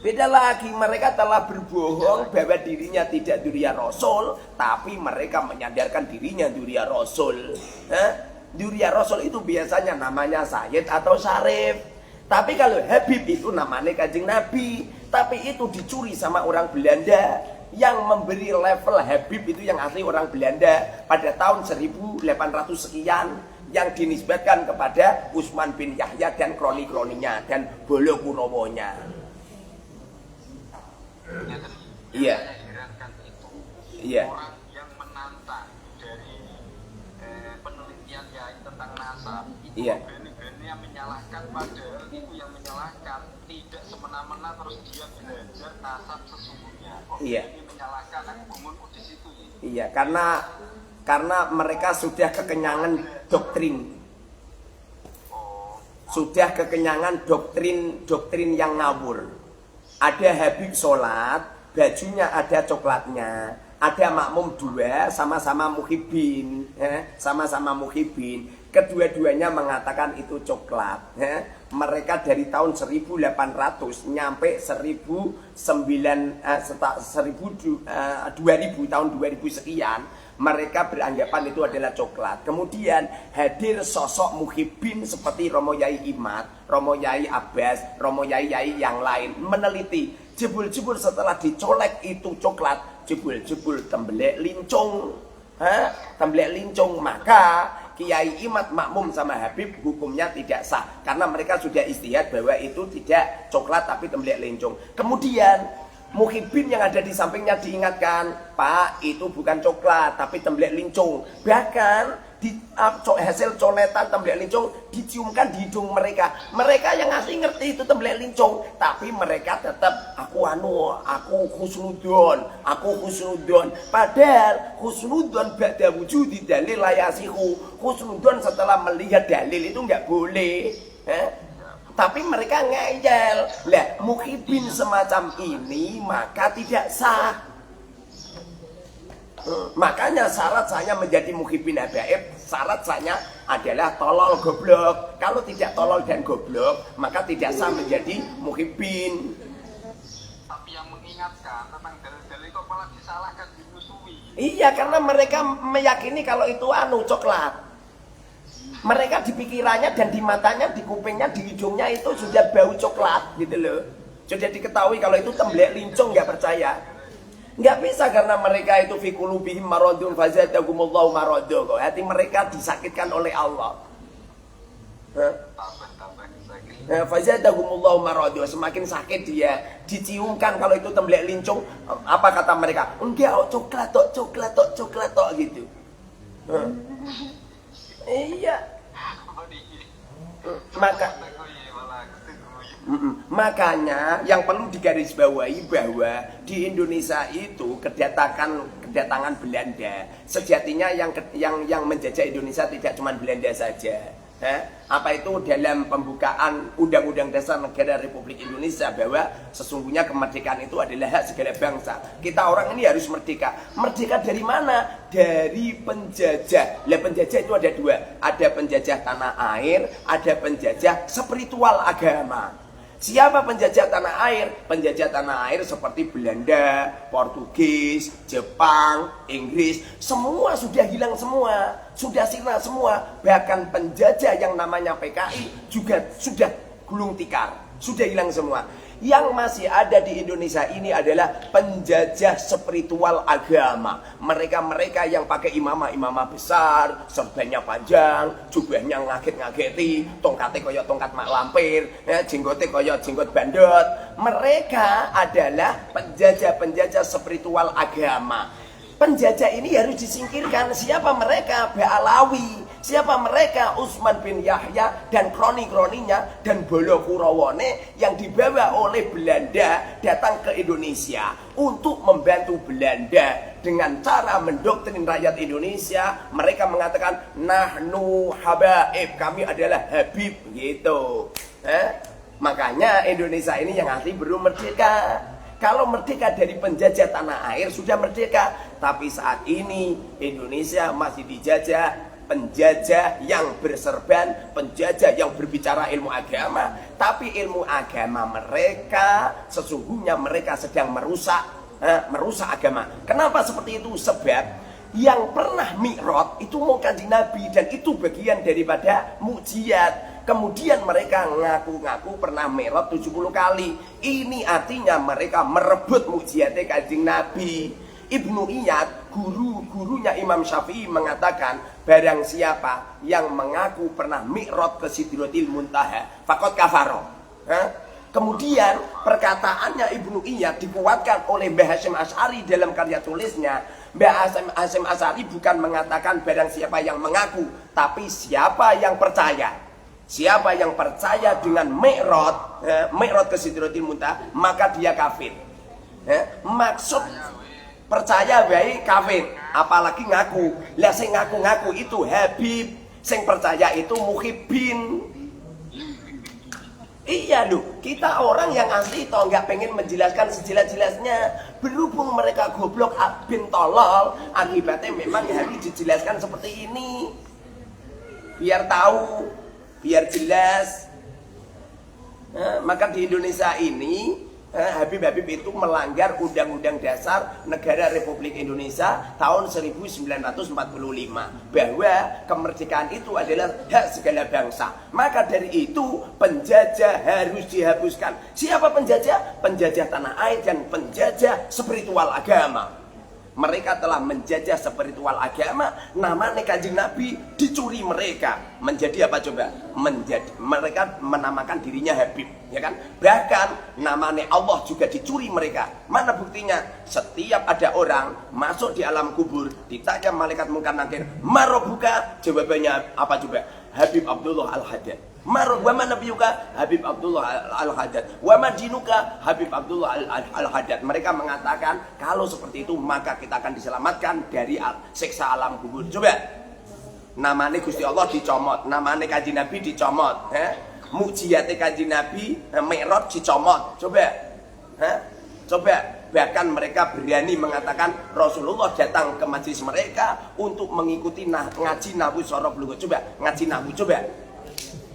beda lagi. Mereka telah berbohong bahwa dirinya tidak duriya Rasul, tapi mereka menyadarkan dirinya duriya Rasul. Duriya Rasul itu biasanya namanya Sayyid atau Syarif. Tapi kalau Habib itu namanya Kanjeng Nabi. Tapi itu dicuri sama orang Belanda. Yang memberi level Habib itu yang asli orang Belanda pada tahun 1800 sekian, yang dinisbatkan kepada Utsman bin Yahya dan kroni-kroninya dan Bolokurowonya. Iya. Iya. Orang yang menantang dari penelitian tentang nasab itu Iya. benih-benih yang menyalahkan, padahal itu yang menyalahkan tidak semena-mena terus dia belajar nasab sesungguhnya. Iya. Ini menyalahkan, aku bangunku di situ ya. Iya, karena mereka sudah kekenyangan doktrin. Sudah kekenyangan doktrin yang ngawur. Ada Habib sholat, bajunya ada coklatnya. Ada makmum dua, sama-sama muhibin. Sama-sama muhibin. Kedua-duanya mengatakan itu coklat. Mereka dari tahun 1800 nyampe 2000 tahun 2000 sekian, mereka beranggapan itu adalah coklat. Kemudian hadir sosok muhibin seperti Romo Yai Imad, Romo Yai Abbas, Romo Yai yang lain meneliti. Jebul-jebul setelah dicolek itu coklat, jebul-jebul tembelek lincung. Tembelek lincung, maka Kiai Imad makmum sama Habib hukumnya tidak sah karena mereka sudah istihad bahwa itu tidak coklat tapi tembelek lincung. Kemudian muhibin yang ada di sampingnya diingatkan, Pak, itu bukan coklat tapi tembelek lincung. Bahkan di hasil coletan tembelek lincung diciumkan di hidung mereka. Mereka yang ngasih ngerti itu tembelek lincung, tapi mereka tetap aku husnudon. Padahal husnudon ba'da wujudi dalil layasihu. Husnudon setelah melihat dalil itu nggak boleh. Tapi mereka ngeyel. Lah, muhibin semacam ini maka tidak sah. Makanya syarat saya menjadi muhibin habaib, syarat saya adalah tolol goblok. Kalau tidak tolol dan goblok, maka tidak sah menjadi muhibin. Tapi yang mengingatkan tentang dalil-dalil kok malah disalahkan, dimusuhi. Iya, karena mereka meyakini kalau itu coklat. Mereka di pikirannya dan di matanya, di kupingnya, di hidungnya itu sudah bau coklat gitu loh. Sudah diketahui kalau itu tembelek lincung, nggak percaya. Nggak bisa karena mereka itu fi qulubihim maradun fazadahumullahu marada. Hati mereka disakitkan oleh Allah. Fazadahumullahu marada, semakin sakit dia. Diciumkan kalau itu tembelek lincung, apa kata mereka? Enggak, coklat tok gitu. Iya. Makanya yang perlu digarisbawahi bahwa di Indonesia itu kedatangan Belanda sejatinya yang menjajah Indonesia tidak cuma Belanda saja. Apa itu dalam pembukaan Undang-Undang Dasar Negara Republik Indonesia bahwa sesungguhnya kemerdekaan itu adalah hak segala bangsa. Kita orang ini harus merdeka. Merdeka dari mana? Dari penjajah. Lah penjajah itu ada dua. Ada penjajah tanah air, ada penjajah spiritual agama. Siapa penjajah tanah air? Penjajah tanah air seperti Belanda, Portugis, Jepang, Inggris. Semua sudah hilang semua. Sudah sirna semua. Bahkan penjajah yang namanya PKI juga sudah gulung tikar. Sudah hilang semua. Yang masih ada di Indonesia ini adalah penjajah spiritual agama. Mereka-mereka yang pakai imamah besar, serbannya panjang, jubahnya ngageti, tongkatnya koyok tongkat mak lampir, jenggotnya koyok jenggot bandot. Mereka adalah penjajah-penjajah spiritual agama. Penjajah ini harus disingkirkan. Siapa mereka? Ba'alawi. Siapa mereka? Utsman bin Yahya dan kroni-kroninya dan bala Kurawone yang dibawa oleh Belanda datang ke Indonesia untuk membantu Belanda dengan cara mendoktrin rakyat Indonesia. Mereka mengatakan nahnu habaib, kami adalah habib gitu. Makanya Indonesia ini yang asli belum merdeka. Kalau merdeka dari penjajah tanah air sudah merdeka, tapi saat ini Indonesia masih dijajah penjajah yang berserban, penjajah yang berbicara ilmu agama. Tapi ilmu agama mereka sesungguhnya mereka sedang merusak agama. Kenapa seperti itu? Sebab yang pernah mi'raj itu mau Kanjeng Nabi, dan itu bagian daripada mukjizat. Kemudian mereka ngaku-ngaku pernah mi'raj 70 kali. Ini artinya mereka merebut mukjizatnya Kanjeng Nabi. Ibnu Iyad, gurunya Imam Syafi'i mengatakan, barang siapa yang mengaku pernah mi'raj ke Sidratil Muntaha faqad kafara. Kemudian perkataannya Ibnu Iyad dikuatkan oleh Mbah Hasyim Asy'ari dalam karya tulisnya. Mbah Hasyim Asy'ari bukan mengatakan barang siapa yang mengaku, tapi siapa yang percaya. Siapa yang percaya dengan mi'raj ke Sidratil Muntaha, maka dia kafir. Maksud percaya baik kafir, apalagi ngaku. Lah sing ngaku-ngaku itu habib, sing percaya itu muhibbin. Iya loh, kita orang yang asli toh nggak pengen menjelaskan sejelas-jelasnya. Berhubung mereka goblok bin tolol, akibatnya memang harus dijelaskan seperti ini. Biar tahu, biar jelas. Maka di Indonesia ini Habib-habib itu melanggar Undang-Undang Dasar Negara Republik Indonesia tahun 1945, bahwa kemerdekaan itu adalah hak segala bangsa. Maka dari itu penjajah harus dihapuskan. Siapa penjajah? Penjajah tanah air dan penjajah spiritual agama. Mereka telah menjajah spiritual agama, namanya Kanjeng Nabi dicuri mereka. Menjadi apa coba? Mereka menamakan dirinya Habib, ya kan? Bahkan namanya Allah juga dicuri mereka. Mana buktinya? Setiap ada orang masuk di alam kubur, ditanya malaikat Munkar Nakir, "Marobuka?" Jawabannya apa coba? Habib Abdullah Al-Haddad. Wa mana nabiyuka? Habib Abdullah Al-Haddad. Wa madinuka? Habib Abdullah Al-Haddad. Mereka mengatakan kalau seperti itu maka kita akan diselamatkan dari siksa alam kubur. Coba, namanya Gusti Allah dicomot, namanya Kanjeng Nabi dicomot, mukjizatnya Kanjeng Nabi mi'raj dicomot. Coba, coba. Bahkan mereka berani mengatakan Rasulullah datang ke majelis mereka untuk mengikuti ngaji nahwu sorof lugu. Coba ngaji nahwu, coba.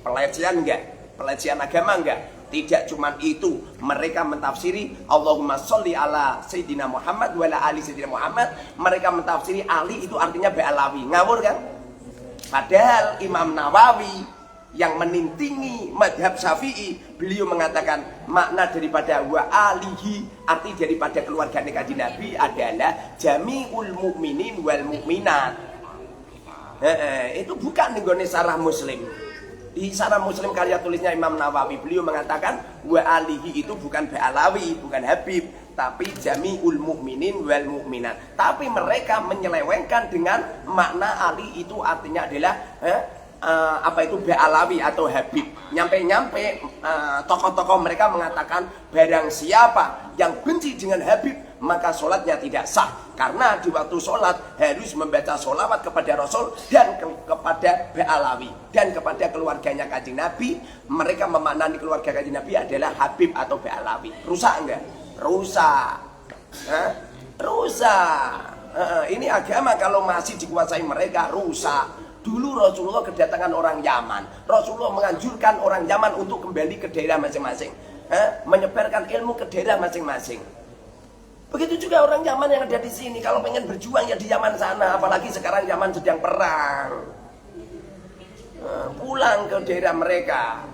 Pelecehan enggak? Pelecehan agama enggak? Tidak cuma itu, mereka mentafsiri Allahumma sholli ala Sayyidina Muhammad wa ala ali Sayyidina Muhammad. Mereka mentafsiri Ali itu artinya Ba'alawi. Ngawur kan? Padahal Imam Nawawi yang menintingi madhab Syafi'i, beliau mengatakan makna daripada wa alihi, arti daripada keluarga Kanjeng Nabi adalah jami'ul mu'minin wal mu'minat. Itu bukan nih sarah Muslim. Di sarah Muslim karya tulisnya Imam Nawawi, beliau mengatakan wa alihi itu bukan Ba'alawi, bukan Habib, tapi jami'ul mu'minin wal mu'minat. Tapi mereka menyelewengkan dengan makna Ali itu artinya adalah apa itu Ba'alawi atau Habib. Nyampe-nyampe tokoh-tokoh mereka mengatakan barang siapa yang benci dengan Habib maka sholatnya tidak sah, karena di waktu sholat harus membaca sholawat kepada Rasul dan kepada Ba'alawi dan kepada keluarganya Kanjeng Nabi. Mereka memaknai keluarga Kanjeng Nabi adalah Habib atau Ba'alawi. Rusak enggak? Rusak. Rusak. Ini agama kalau masih dikuasai mereka rusak. Dulu Rasulullah kedatangan orang Yaman. Rasulullah menganjurkan orang Yaman untuk kembali ke daerah masing-masing, menyebarkan ilmu ke daerah masing-masing. Begitu juga orang Yaman yang ada di sini, kalau pengen berjuang ya di Yaman sana. Apalagi sekarang Yaman sedang perang, pulang ke daerah mereka.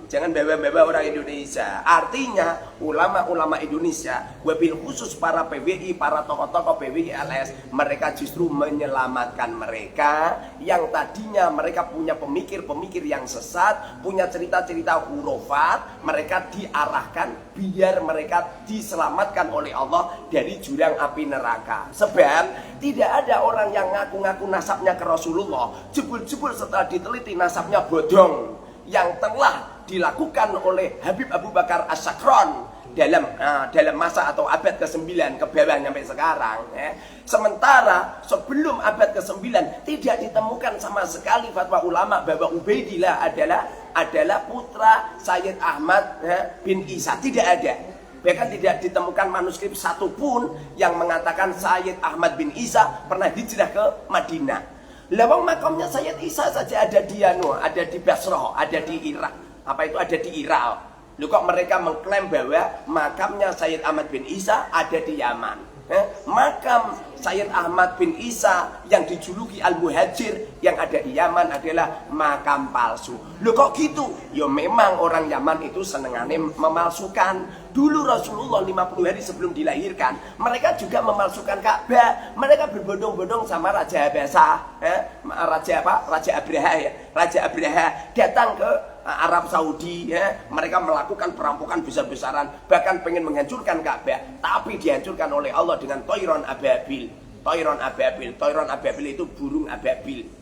Jangan bawa-bawa orang Indonesia. Artinya ulama-ulama Indonesia, wabil khusus para PWI, para tokoh-tokoh PWI LS, mereka justru menyelamatkan mereka yang tadinya mereka punya pemikir-pemikir yang sesat, punya cerita-cerita hurufat. Mereka diarahkan biar mereka diselamatkan oleh Allah dari jurang api neraka. Sebab tidak ada orang orang-orang yang ngaku-ngaku nasabnya ke Rasulullah, jebul-jebul setelah diteliti nasabnya bodong, yang telah dilakukan oleh Habib Abu Bakar As-Sakron dalam masa atau abad ke-9 ke bawah sampai sekarang. Sementara sebelum abad ke-9 tidak ditemukan sama sekali fatwa ulama bahwa Ubaidillah adalah putra Sayyid Ahmad bin Isa. Tidak ada. Bahkan tidak ditemukan manuskrip satupun yang mengatakan Sayyid Ahmad bin Isa pernah hijrah ke Madinah. Lawang makamnya Sayyid Isa saja ada di ada di Basrah, ada di Irak. Apa itu ada di Irak? Lu kok mereka mengklaim bahwa makamnya Sayyid Ahmad bin Isa ada di Yaman? Makam Sayyid Ahmad bin Isa yang dijuluki Al-Muhajir yang ada di Yaman adalah makam palsu. Loh kok gitu? Ya memang orang Yaman itu senengane memalsukan. Dulu Rasulullah 50 hari sebelum dilahirkan, mereka juga memalsukan Ka'bah. Mereka berbondong-bondong sama Raja Habasah, Raja Abraha ya. Raja Abraha datang ke Arab Saudi, mereka melakukan perampokan besar-besaran, bahkan pengen menghancurkan Ka'bah, tapi dihancurkan oleh Allah dengan Toiron Ababil. Toiron Ababil itu burung ababil.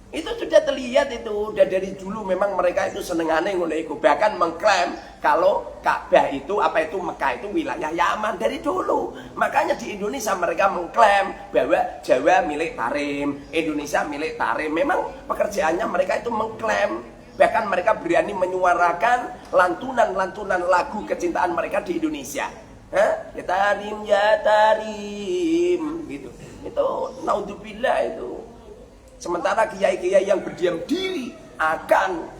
Itu sudah terlihat, itu udah dari dulu memang mereka itu senengane ngono iku. Bahkan mengklaim kalau Ka'bah itu Mekah itu wilayah Yaman dari dulu. Makanya di Indonesia mereka mengklaim bahwa Jawa milik Tarim, Indonesia milik Tarim. Memang pekerjaannya mereka itu mengklaim. Bahkan mereka berani menyuarakan lantunan-lantunan lagu kecintaan mereka di Indonesia. Ya Tarim, ya Tarim, gitu. Itu naudzubillah itu. Sementara kiai-kiai yang berdiam diri akan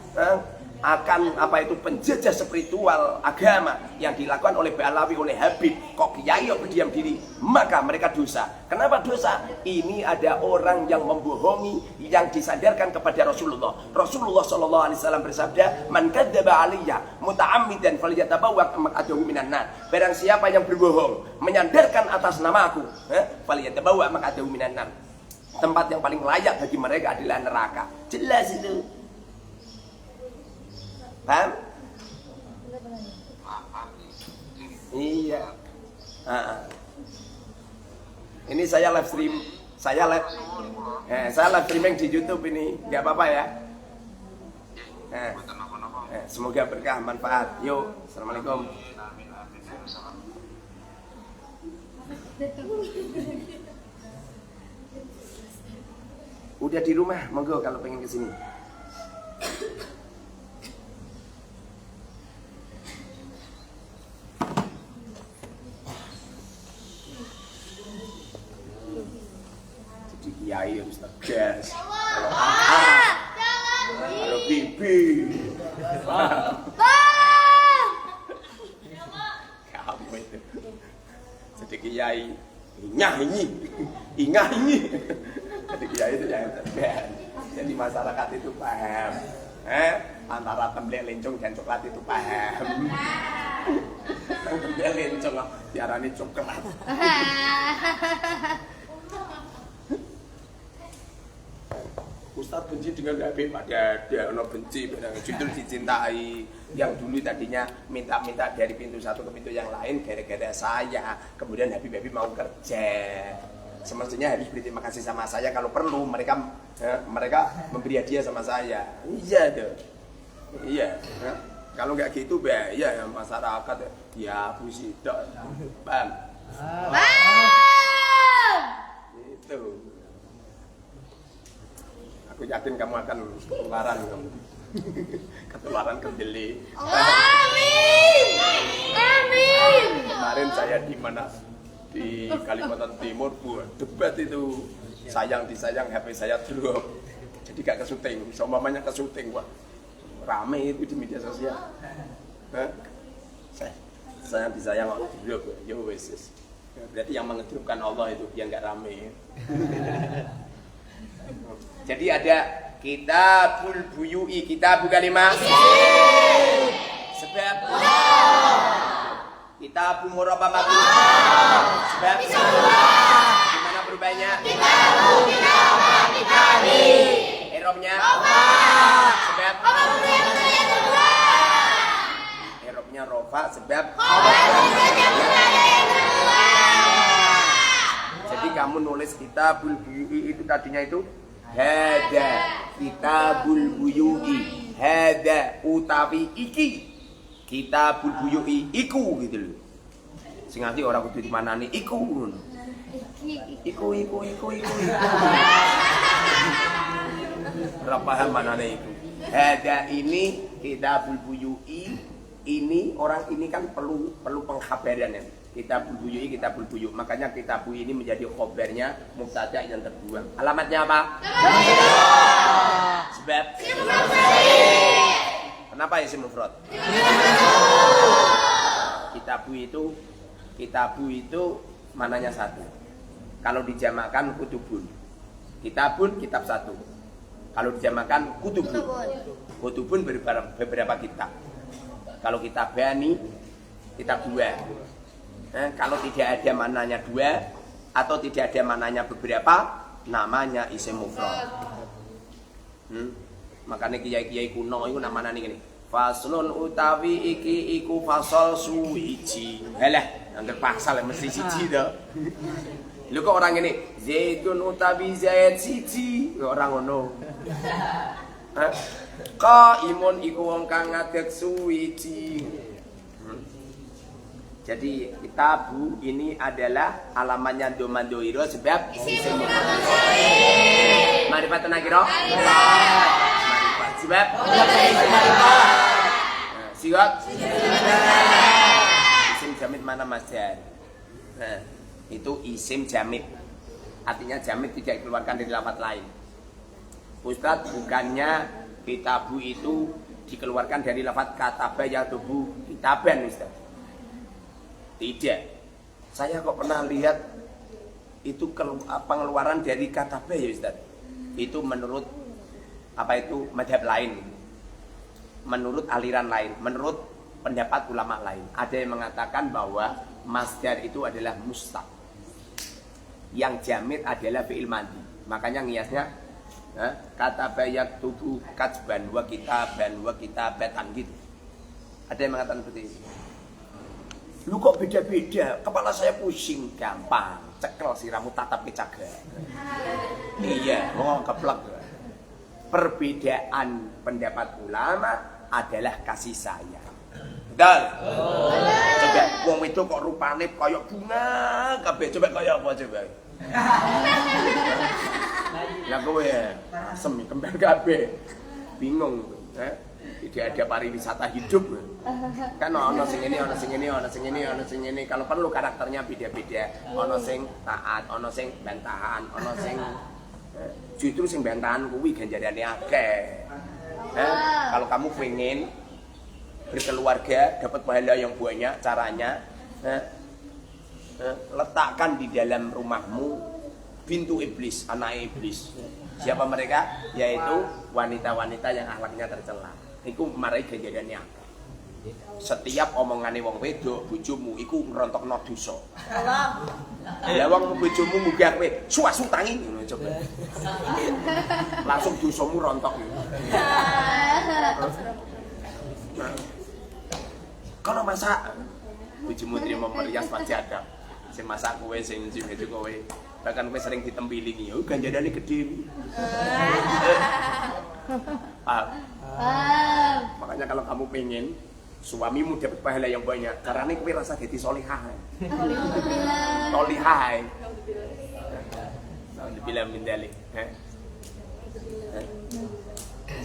penjajah spiritual agama yang dilakukan oleh Ba'alawi, oleh Habib, kok kiai yang berdiam diri, maka mereka dosa. Kenapa dosa? Ini ada orang yang membohongi yang disandarkan kepada Rasulullah. Rasulullah sallallahu alaihi wasallam bersabda, "Man kadzdzaba 'alayya muta'ammidan falyatabawwa maq'adahu minan nar." Barang siapa yang berbohong menyandarkan atas namaku, falyatabawwa maq'adahu minan nar. Tempat yang paling layak bagi mereka adalah neraka. Jelas itu. Paham? Iya. Ini saya live stream, saya live streaming di YouTube ini, nggak apa-apa ya. Semoga berkah, manfaat. Yuk, assalamualaikum. Udah di rumah, monggo kalau pengen kesini. Jadi kiai harus tegas. Kalau bibi. Kamu itu. Jadi kiai ingah ini. Jadi kiai itu jangan tegas. Jadi masyarakat itu paham. Antara temblek lencong dan coklat itu paham. Temblek lencong diarani coklat. Ustaz benci dengan Habib, ada ono benci, judul dicintai. Yang dulu tadinya minta-minta dari pintu satu ke pintu yang lain gara-gara saya. Kemudian Habib mau kerja. Semestinya Habib berterima kasih sama saya, kalau perlu mereka memberi hadiah sama saya. Iya tuh. Iya. Kalau nggak gitu bahaya ya masyarakat ya puisi dok. Paham? Itu. Aku yakin kamu akan ketularan kedeli. Amin. Kemarin saya di mana? Di Kalimantan Timur buat debat itu, sayang disayang HP saya drop, jadi gak kesyuting. Semuanya kesyuting, wah rame itu di media sosial. Sayang disayang kok drop, ya wes. Berarti yang mengedrupkan Allah itu yang gak rame. Jadi ada Kitabul Buyu'i, Kitab Kalimah. Sebab Kitab Murababah. Sebab gimana berubahnya? Erobnya. Sebab Erobnya rofa. Sebab jadi kamu nulis kitabul buyu'i itu tadinya itu hada kitabul buyu'i, hada utawi iki kitabul buyu'i iku gitu loh. Sing ngerti ora kudu dimanani iku ngono. Iku. Ora paham manane iku. Hada ini kitabul buyu'i, ini orang ini kan perlu pengkhabaran ya. Kitabul buyu'i, kitabul buyu'. Makanya kitabu ini menjadi khobarnya mubtada yang terbuang. Alamatnya apa? Sebab kenapa isim mufrad? Kitabu itu mananya satu. Kalau dijamakkan kutubun. Kitabun kitab satu. Kalau dijamakkan kutubun. Kutubun beberapa kitab. Kalau kitabani kitab dua. Kalau tidak ada mananya dua atau tidak ada mananya beberapa, namanya isim mufrad. Makanya kiai-kiai kuno itu namanya ini. Faslun utawi iki iku fasal suwiji. Halah, angger pasal mesti siji to. Lho kok orang ini Zaidun utawi Zaid siji, orang ngono. Qaimun iku wong kang ngadeg suwiji. Jadi kitabu ini adalah alamannya domandoiro sebab isim mufrad. Marifat nakira? Marifat sebab sigat? Isim jamid mana masdar? Nah, itu isim jamid. Artinya jamid tidak dikeluarkan dari lafaz lain. Ustadz, bukannya kitabu itu dikeluarkan dari lafaz kataba yaktubu kitaban, Ustadz. Tidak. Saya kok pernah lihat itu pengeluaran dari kataba ya Ustaz. Itu menurut madhab lain. Menurut aliran lain, menurut pendapat ulama lain. Ada yang mengatakan bahwa masdar itu adalah mustaq. Yang jamid adalah fi'il madhi. Makanya ngiasnya kataba yaktubu katban wa kitabatan gitu. Ada yang mengatakan seperti itu. Lu kok beda-beda, kepala saya pusing, gampang, cekel siramu tatap kecaga. Iya, keplek. Perbedaan pendapat ulama adalah kasih sayang. Betul? Coba, wong itu kok rupane kayak bunga, kabeh coba kayak apa coba? Lah kowe asem kembar kabeh. Bingung, Tidak ada pariwisata hidup. Kan ono sing ini. Kalau perlu karakternya beda-beda. Ono sing taat, ono sing bantahan, ono sing justru sing bantahan kuwi ganjarane akeh. Kalau kamu pengen berkeluarga, dapat pahala yang banyak, caranya letakkan di dalam rumahmu pintu iblis, anak iblis. Siapa mereka? Yaitu wanita-wanita yang akhlaknya tercela. Iku marai ganjarane akeh. Setiap omongane wong wedok bojomu iku ngrontokno dosa. Allah. Ya wong bojomu munggah kowe suwasu tangi ngono coba. Langsung dosamu rontok. Kalau masak bojomu terima merias pajadah. Sing masak kowe sing nyuci meja kowe. Bahkan kowe sering ditempilingi, yo ganjarane gedhe. Makanya kalau kamu pengen suamimu dapat pahala yang banyak, caranya kowe rasa jadi solihah. Solihah. Alhamdulillah min dzalik.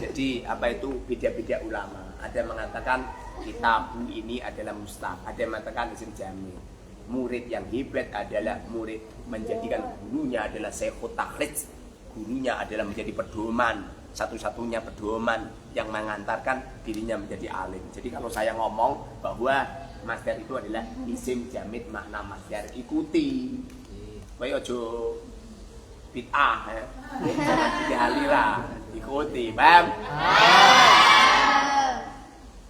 Jadi apa itu beda-beda ulama. Ada yang mengatakan kitabu ini adalah mustaq, ada yang mengatakan isim jamid. Murid yang hebat adalah murid menjadikan gurunya adalah syekhut takhrij. Gurunya adalah menjadi pedoman, satu-satunya pedoman yang mengantarkan dirinya menjadi alim. Jadi kalau saya ngomong bahwa masdar itu adalah isim jamid, makna masdar ikuti. Kowe aja bid'ah ya. Jangan dihalira, ikuti, paham?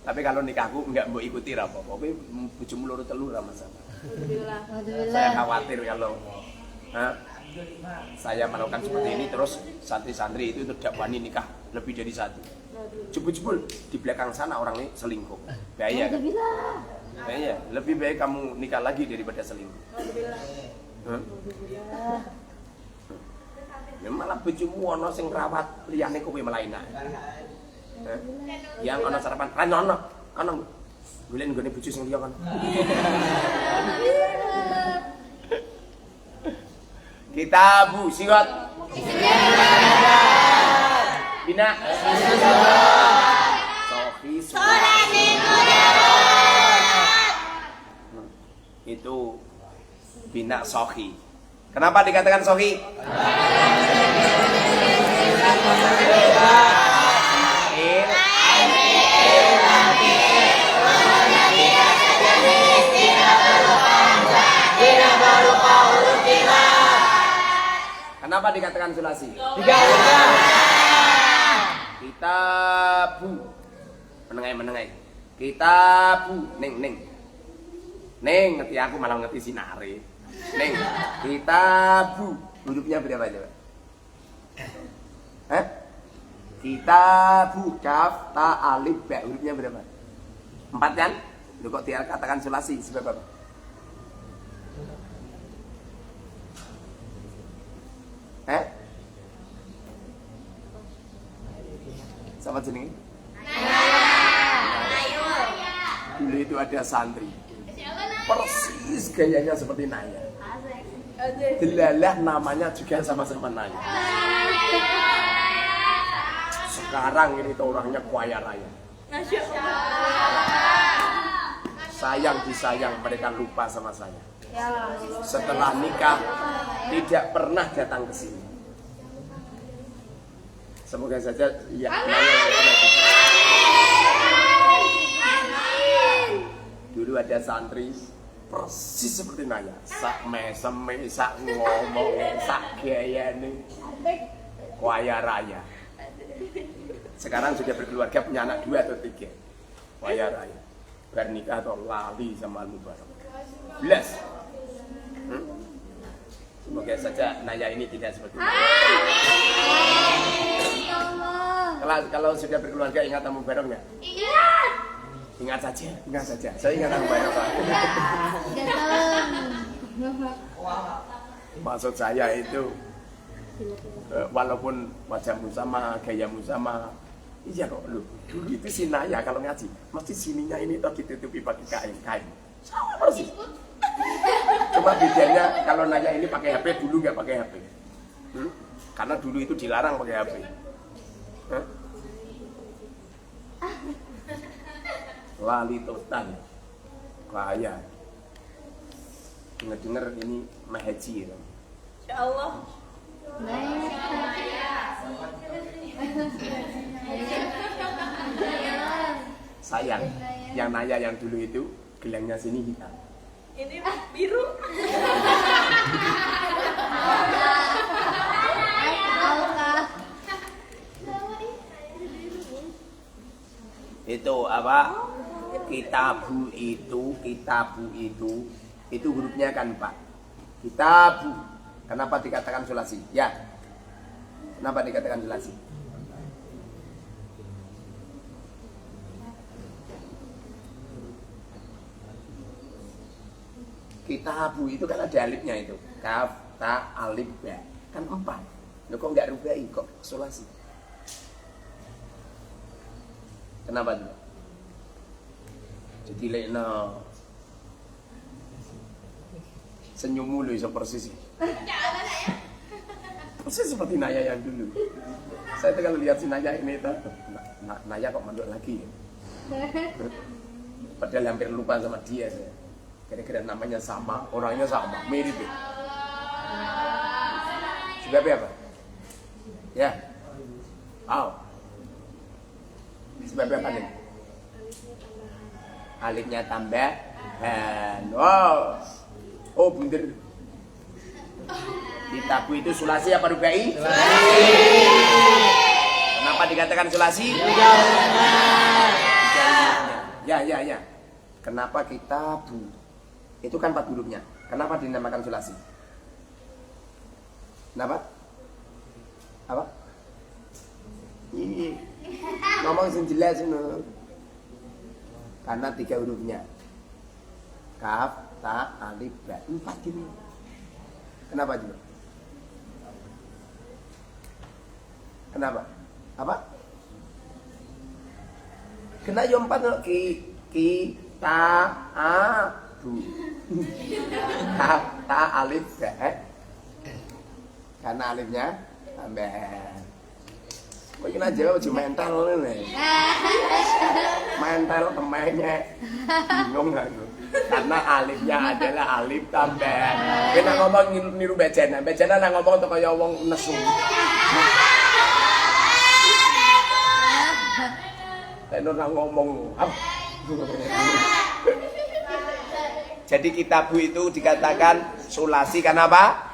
Tapi kalau nikahku enggak mbok ikuti ra apa-apa. Kowe bojomu loro telu ra masalah. Alhamdulillah. Saya khawatir kalau saya melakukan seperti ini terus santri-santri itu tidak wani nikah lebih dari satu. Jebul-jebul di belakang sana orang ini selingkuh. Bahaya kan? Bahaya. Lebih baik kamu nikah lagi daripada selingkuh. Ya malah bojomu ana sing ngrawat liyane kowe malah enak. Yang ana sarapan ana. Golek nggone bojo sing liya kan. Kitabu siwat. Bina. Sofi. Itu bina sohi. Kenapa dikatakan sohi? Kenapa dikatakan sulasi? Kitabu menengai. Kitabu ning ngerti aku malah ngerti sinare. Ning kitabu hurufnya berapa coba? Kitabu kaf ta alif ba hurufnya berapa? 4 kan? Lu kok dia katakan sulasi sebab apa? Sama jenenge? Dulu itu ada santri persis gayanya seperti Naya. Delalah namanya juga sama-sama Naya. Sekarang ini tuh orangnya kaya raya. Sayang disayang, mereka lupa sama saya. Setelah nikah tidak pernah datang ke sini. Semoga saja ya Naya. Dulu ada santri persis seperti Naya, sak mesem, sak ngomong, sak gayane, kaya raya. Sekarang sudah berkeluarga, punya anak 2 atau 3, kaya raya. Bernikah atau lali sama Mubarak. Belas. Semoga saja Naya ini tidak seperti itu. Kalau sudah berkeluarga ingat Mubarak nggak? Ingat saja. Saya ingat Mubarak Pak. Maksud saya itu walaupun wajahmu sama, gayamu sama, iya kok lu. Dulu itu si Naya kalau ngaji, mesti sininya ini toh ditutupi pakai kain. Sama persis. Cuma bedanya kalau Naya ini pakai HP, dulu nggak pakai HP. Karena dulu itu dilarang pakai HP. Lali total, kaya. Dengar ini mahaji. Insya Allah. Sayang, yang Naya yang dulu itu gelangnya sini hitam. Ini biru. Itu apa? Kitabu itu hurufnya kan 4. Kitabu. Kenapa dikatakan sulasi? Ya. Kenapa dikatakan sulasi? Kitabu itu kan ada alifnya itu. Kaf, ta, alif, ba. Kan 4. Loh kok enggak rubai kok sulasi? Kenapa tuh? Jadi lekno senyummu lu iso persis. Persis seperti Naya yang dulu. Saya tuh kalau lihat si Naya ini tuh, Naya kok manduk lagi ya? Padahal hampir lupa sama dia saya. Kira-kira namanya sama, orangnya sama, mirip ya. Sebabnya apa? Ya. Sebabnya apa nih? Alifnya tambah oh bener. Kitabu itu sulasi apa rubai? Kenapa dikatakan sulasi? Ya. Kenapa kitabu? Itu kan 4 hurufnya. Kenapa dinamakan sulasi? Kenapa? Apa? Ini ngomong sing jelas ini. Karena 3 hurufnya. Kaf, ta, alif, ba. 4 ini. Kenapa juga? Kenapa? Apa? Kena yo 4 kita bu. Ta alif ba. Karena alifnya tambah. Kok kena jawab cuma mental nih. Mental temennya. Bingung enggak lu? Karena alifnya adalah alif tambah. Kena ngomong niru bejana. Bejana nang ngomong tuh kaya wong nesu. Kena nang ngomong apa? Jadi kitabu itu dikatakan sulasi karena apa?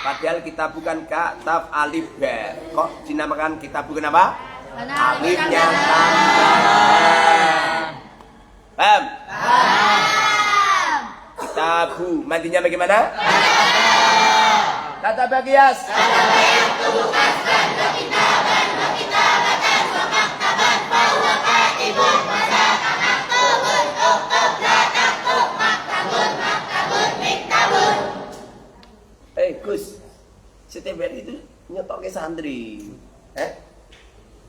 Padahal kita bukan kaf alif ba. Kok dinamakan kitabu kenapa? Alifnya tambah. Paham? Kitabu mandinya bagaimana? Kata bagias. Gus, setiap hari itu nyetok ke santri.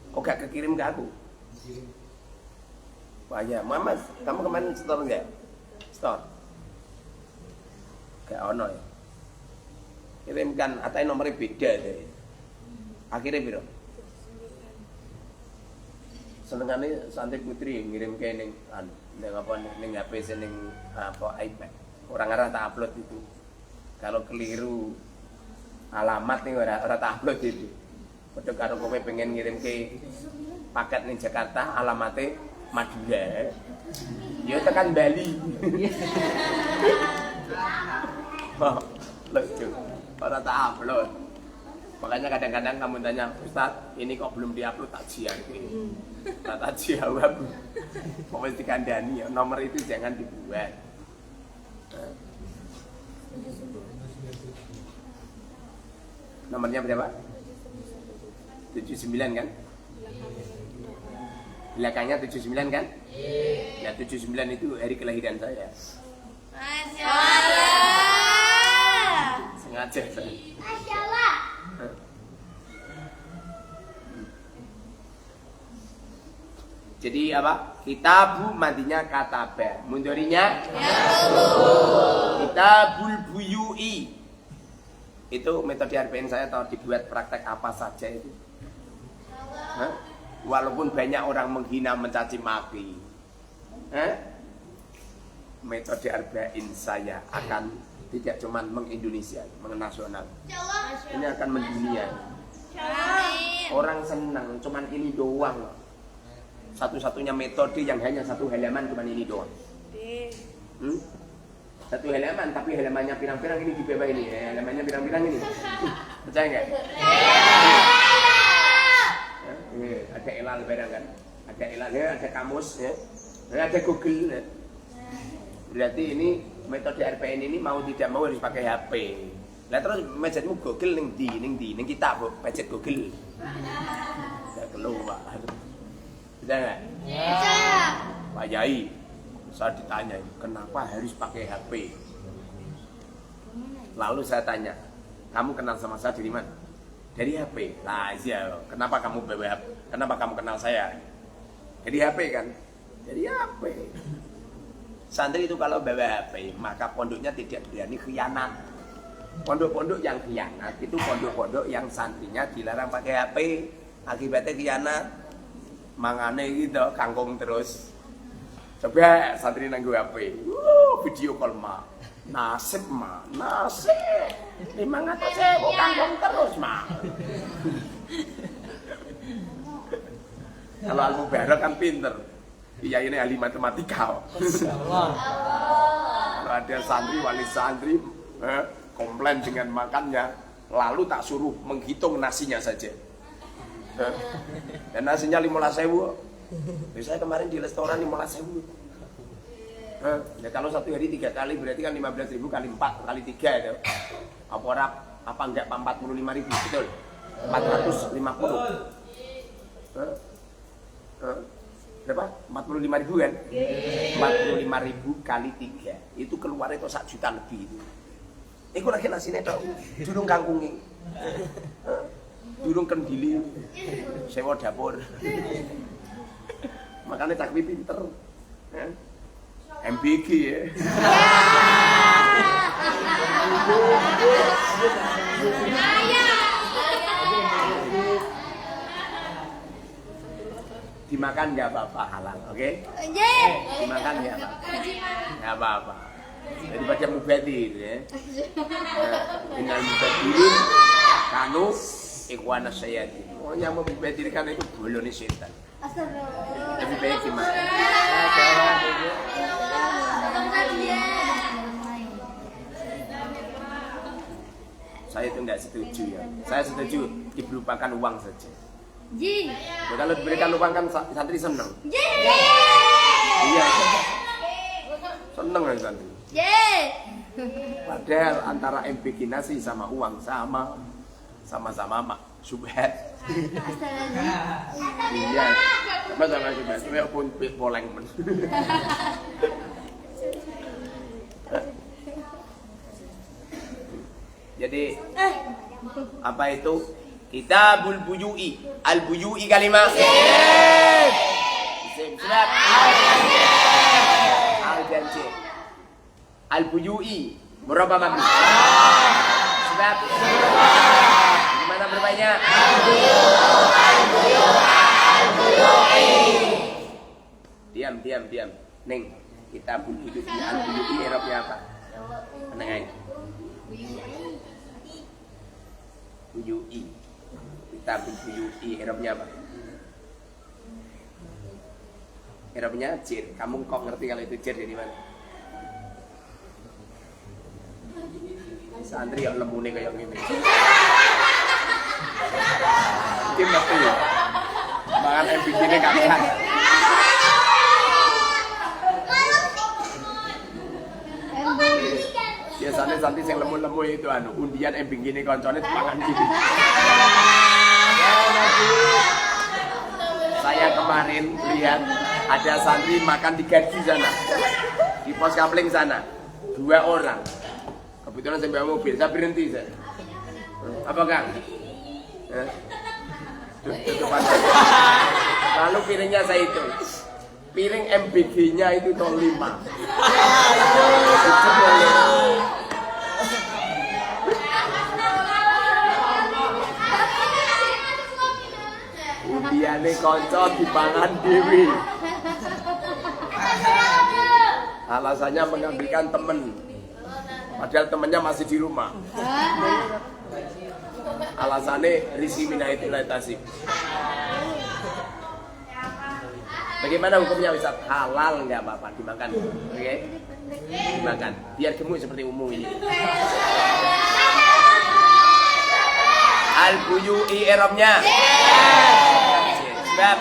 Kok gak kekirim ke aku? Wah ya, Mama, kamu kemarin store enggak? Store? Gak ono ya? Kirimkan, atau nomornya beda deh. Akhirnya biro? Senengannya santri putri ngirim ke neng HP neng apa iPad. Orang arah tak upload itu. Kalau keliru alamat nih ora tak upload itu. Padahal karo kowe pengen ngirim ke paket ning Jakarta alamatnya Madura. Ya tekan Bali. Oh, lucu. Ora tak upload. Makanya kadang-kadang kamu tanya, Ustaz, ini kok belum diupload tak jian. Tak jawab. Mau mesti kandani ya, nomor itu jangan dibuat. Nomornya berapa? 79 kan? Belakangnya 79 kan? Ya 79 itu hari kelahiran saya. Masya Allah. Sengaja saya. Masya Allah. Jadi apa? Kitabu mandinya kataba. Mundurinya? Kitabul buyui. Itu metode RPN saya atau dibuat praktek apa saja itu. Walaupun banyak orang menghina mencaci maki. Metode RPN saya akan tidak cuma mengindonesia, mengenasional. Ini akan mendunia. Orang senang cuman ini doang. Satu-satunya metode yang hanya satu halaman cuman ini doang. Satu halaman, tapi halamannya pirang-pirang ini di bawah ini. Halamannya pirang-pirang ini. Percaya nggak? Ada elal barang kan? Ada elal, ada kamus, ada Google. Berarti ini metode RPN ini mau tidak mau harus pakai HP. Lah terus mejetmu Google ning di kita bu, mejet Google. Tidak keluar. Bisa nggak? Bisa. Pak Yai, saya ditanya, kenapa harus pakai HP? Lalu saya tanya, kamu kenal sama saya dari mana? Dari HP. Lah iya, kenapa kamu bawa HP? Kenapa kamu kenal saya? Dari HP kan? Dari HP. Santri itu kalau bawa HP, maka pondoknya tidak berani khianat. Pondok-pondok yang khianat itu pondok-pondok yang santrinya dilarang pakai HP. Akibatnya khianat. Mangane gitu, kangkung terus. Coba santri nanggo HP. Video call mah. Nasib mah, nasib. 500.000 kangkung terus mah. Kalau Al Mubarak kan pinter. Iya ini ahli matematika. Kalau ada santri, wali santri komplain dengan makannya, lalu tak suruh menghitung nasinya saja. Dan nasinya 15.000. Saya kemarin di restoran 15.000. Ya kalau satu hari 3 kali berarti kan 15.000 kali 4 kali 3 itu. Apa enggak 45.000 betul? 450. berapa? 45.000 kan? 45.000 kali 3 itu keluar itu 1 juta lebih itu. Iku lagi nasine tok. Durung kangkunge. Durung kendili. Sewa dapur. Makanya Cakwi pinter. Ya. MBG ya. Dimakan nggak apa-apa halal, oke? Dimakan nggak apa-apa, nggak apa-apa. Daripada mubadir ya. Dengan mubadirin kanu ikhwana sayyidin. Oh yang membadirkan itu bolone setan. Lebih baik dimakan. Saya itu nggak setuju ya. Saya setuju diberupakan uang saja. Ya, kalau diberikan uang kan santri seneng. Iya. Seneng kan santri. Padahal antara MBG nasi sama uang sama-sama subhat. Iya. Sama-sama subhat. Saya pun poleng men. Jadi apa itu? Kitabul Buyu'i. Al-Buyu'i kalimah. Isim surat. Al-Janji. Al-Buyu'i. Berapa mabni? Sebab. Gimana berbahasanya? Diam. Neng. Kitabul Buyu'i. Al-Buyu'i Eropnya apa? Meneng aja. Buyu'i. Kitabul Buyu'i Eropnya apa? Eropnya jir. Kamu kok ngerti kalau itu jir dari mana? Santri yang lemune kayak gini. Mungkin ngerti ya. Makan MBG ini kakak. Biasanya santri yang lemu-lemu itu undian MBG ini koncone pangan gitu. Saya kemarin lihat ada santri makan di gardu sana, di pos kapling sana, 2 orang. Kebetulan saya bawa mobil, saya berhenti saya. Apa Kang? Lalu piringnya saya hitung. Piring MBG-nya itu 5. Undiane konco dipangan dewi. Alasannya mengambilkan temen. Padahal temennya masih di rumah. Alasannya risi minaitilah tasib. Bagaimana hukumnya Ustaz? Halal nggak apa-apa dimakan, oke? Dimakan, biar gemuk seperti umum ini. Al-Buyu'i Eropnya. Sebab.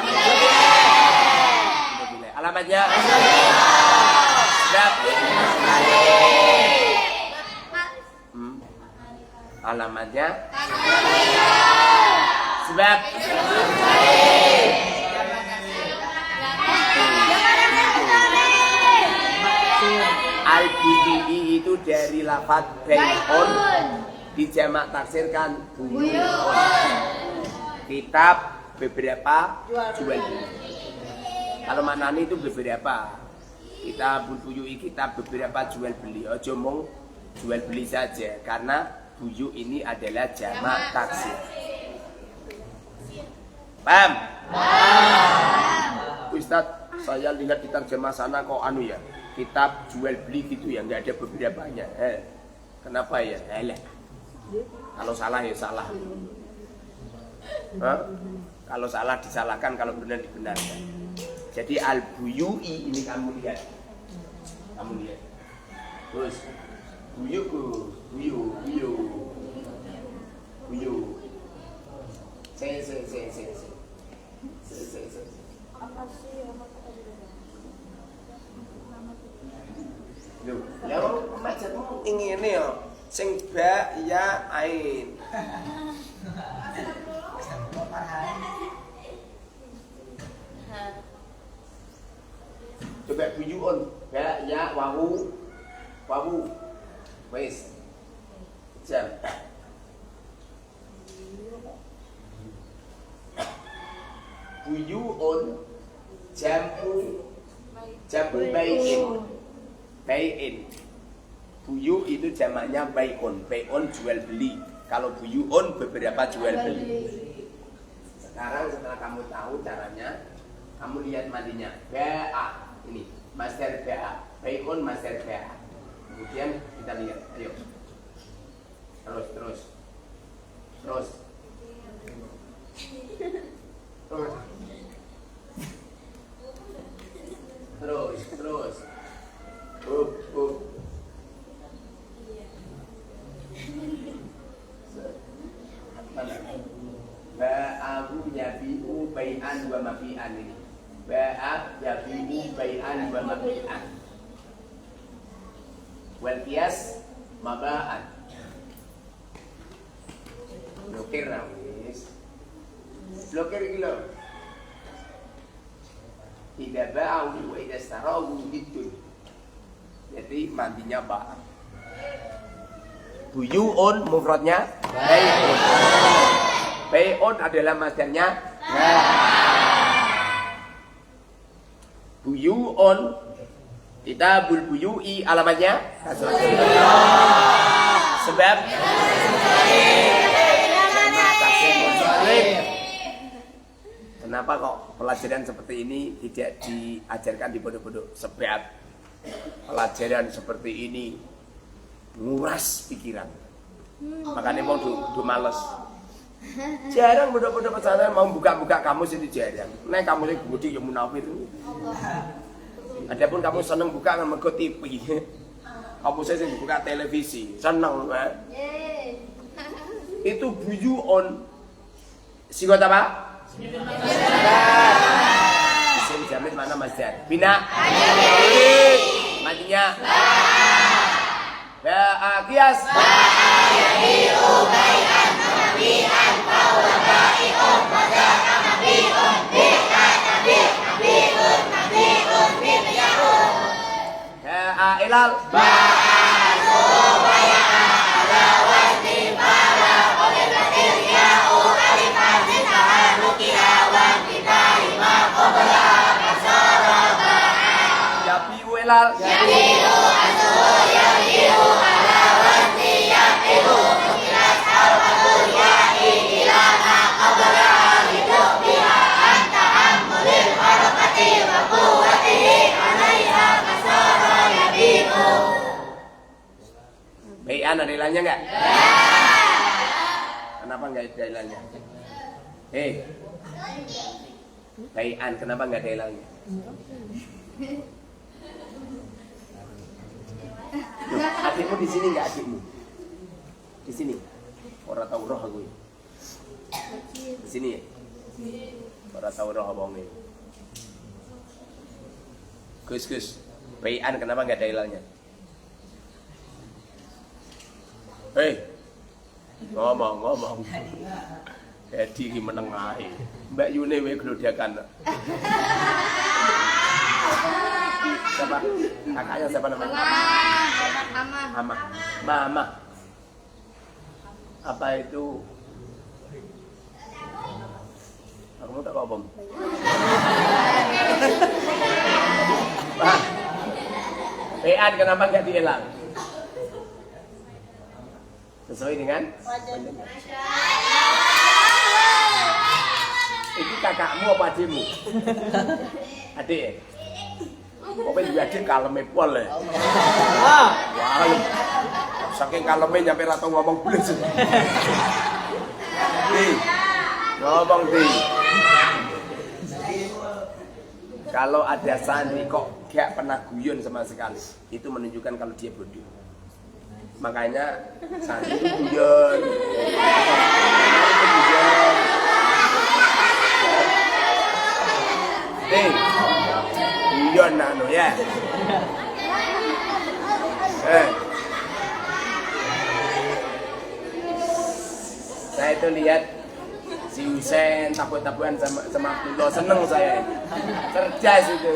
Alamatnya. Sebab. Alamatnya. Sebab. Al-Buyu'i itu dari lafaz bai'un dijamak taksirkan buyu'un. Kitab beberapa jual beli. Kalau maknanya itu beberapa. Kitabul Buyu'i kitab beberapa jual beli. Ojo mong jual beli saja karena buyu ini adalah jamak taksir. Paham? Ustaz, saya lihat di terjemah sana kok ya. Kitab jual beli gitu ya, nggak ada beberapanya. Kenapa ya? Kalau salah ya salah. Kalau salah disalahkan, kalau benar dibenarkan. Jadi Al-Buyu'i ini kamu lihat. Terus buyu. Apa sih? Lho, lha macetmu ngene ya, sing ba ya ain. nak wawu. Wis. Jam. Buyu'un jam'u bai'in. Buyu itu jamaknya bai'un. Bai'un jual beli. Kalau buyu'un beberapa jual beli. Sekarang setelah kamu tahu caranya, kamu lihat madinya. Ba'a. Ini master ba'a. Bai'un master ba'a. Kemudian kita lihat. Ayo. Terus. Mana? Ba'ahu yabi'u bai'an wa mabi'an ini. Ba'a yabi'u bai'an wa mabi'an. Wal qiyas maba'an. Blokir wis. Blokir iki lho. Idza ba'u wa idza istarahu gitu. Jadi mandinya ba'. Buyu'un mufradnya bai'un. Bai'un adalah masdarnya buyu'un. Kitabul buyu'i alamatnya sebab kenapa kok pelajaran seperti ini tidak diajarkan di pondok-pondok? Sebab pelajaran seperti ini nguras pikiran. Makanya mau do males. Jarang pondok-pondok pesantren mau buka-buka kamus itu jarang. Nek kamus itu gede ya munafik itu. Adapun kamu seneng buka nang mergo TV. Kamu saya buka televisi, seneng kan? Itu buyu'un. Sigot apa? Isim jamid mana masdar? Bina. Matinya. Ba'a qiyas. Ba'a yabi'u bai'an mabi'an qawla ba'i'un wa za'a mabi'un bi'a nabi'un bi'ya'un. Ba'a ilal. Ba'a baya'a ala wazni fala qadilatil ya'u alifan zitahan ruki'a wa kibari ma qabla kasara ba'a. Yabi'u ilal. Yabi'u asu yabi'u ala wazni yabi'u mukilas al-fatul ya'i ila ma qabla hidup biha anta ammulil harakati wa quwatihi alaiha kasara yabi'u. Bai'an ada ilahnya enggak? Kenapa enggak ada ilahnya? Bai'an kenapa enggak ada ilahnya? Adikmu di sini enggak adikmu? Di sini. Ora tau roh aku. Di sini ya? Ora tau roh abonge. Gus. Bai'an kenapa enggak ada ilahnya? Ngomong. Jadi iki meneng ae. Mbak Yune wae glodhakan. Siapa? Kakaknya siapa namanya? Mama. Apa itu? Aku tak kau bom. Bai'an kenapa enggak dihilang? Sesuai dengan itu kakakmu apa adikmu? Adik ya? Kok pengen adik kaleme pol ya? Wah, saking kaleme nyampe ratau ngomong belis. Ngomong di. Kalau ada santri kok gak pernah guyon sama sekali, itu menunjukkan kalau dia bodoh. Makanya santri itu guyon. Guyon nano ya. Saya itu lihat si Husain tabuk-tabukan sama Abdullah, seneng saya. Cerdas itu.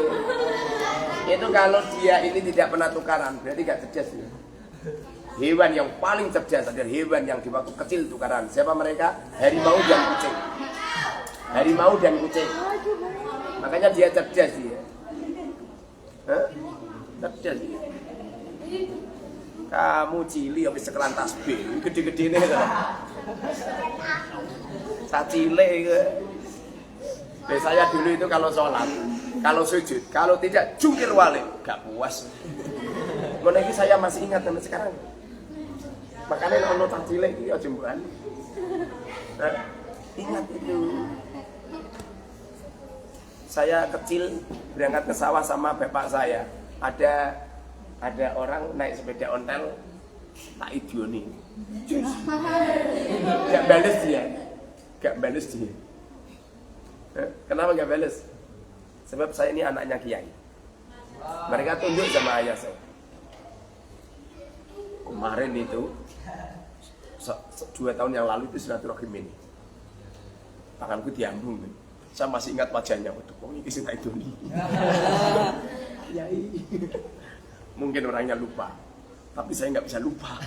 Itu kalau dia ini tidak pernah tukaran, berarti gak cerdas. Hewan yang paling cerdas adalah hewan yang di waktu kecil tukaran. Siapa mereka? Harimau dan kucing. Harimau dan kucing. Makanya dia cerdas dia. Cerdas dia. Kamu cili habis sekelan tasbih, gede-gede nih. Sacile ke. Saya dulu itu kalau sholat, kalau sujud, kalau tidak jungkir balik, gak puas. Menegi saya masih ingat sampai sekarang. Makanya kalau sacile itu aja bukan. Ingat itu. Saya kecil berangkat ke sawah sama bapak saya. Ada orang naik sepeda ontel, tak idioni. Gak bales dia. Kenapa gak bales? Sebab saya ini anaknya kiai. Mereka tunjuk sama ayah saya. Kemarin itu 2 tahun yang lalu itu silaturahim ini. Tanganku diambung. Saya masih ingat wajahnya. Waduh, ini sih tak idoni. Kiai. Mungkin orangnya lupa, tapi saya nggak bisa lupa.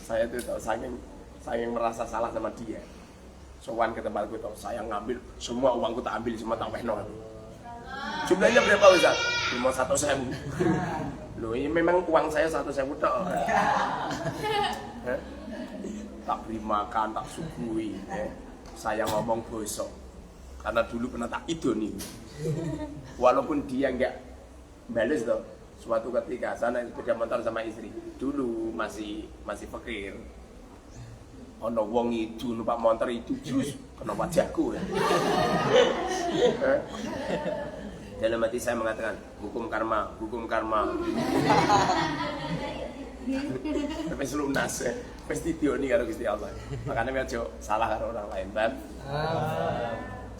Saya tuh tahu saking merasa salah sama dia. Sowan ke tempatku tahu saya ngambil semua uangku, tak ambil semua, tak wehno. Jumlahnya berapa Ustaz? Cuma 100.000. Loh, ini memang uang saya 100.000 tok. Tak beri makan, tak suguhi. Saya ngomong bosok karena dulu pernah tak idoni. Walaupun dia nggak bales toh. Suatu ketika saya naik sepeda motor sama istri. Dulu masih fakir. Ono wong itu numpak motor itu jus kena wajahku ya. Dalam hati saya mengatakan hukum karma. Tapi lunas ya. Pasti dioni karo Gusti Allah. Makanya aja salah karo orang lain, Bang.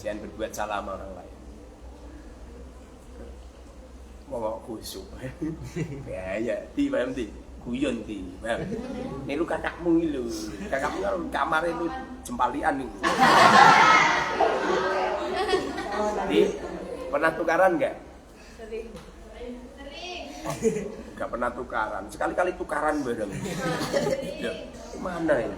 Jangan berbuat salah sama orang lain. Mau khusuk. Ya, ti paham ti. Guyon ti, Bang. Ini lu kakakmu ini lu. Kakakmu kan kamar itu jempalian nih. Jadi, pernah tukaran enggak? Sering. Gak pernah tukaran. Sekali-kali tukaran bareng. Ya, mana ini?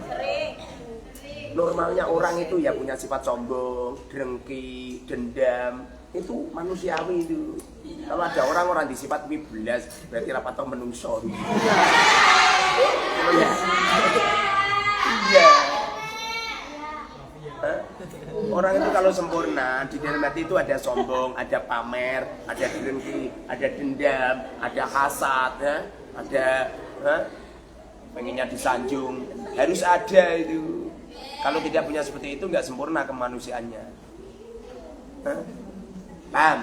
Normalnya orang itu ya punya sifat sombong, dengki, dendam. Itu manusiawi itu. Kalau ada orang-orang di sifat wiblas, berarti rapat atau menungso. Iya. Orang itu kalau sempurna, di dalam hati itu ada sombong, ada pamer, ada dengki, ada dendam, ada hasad, ada pengennya disanjung. Harus ada itu. Kalau tidak punya seperti itu, nggak sempurna kemanusiaannya. Paham?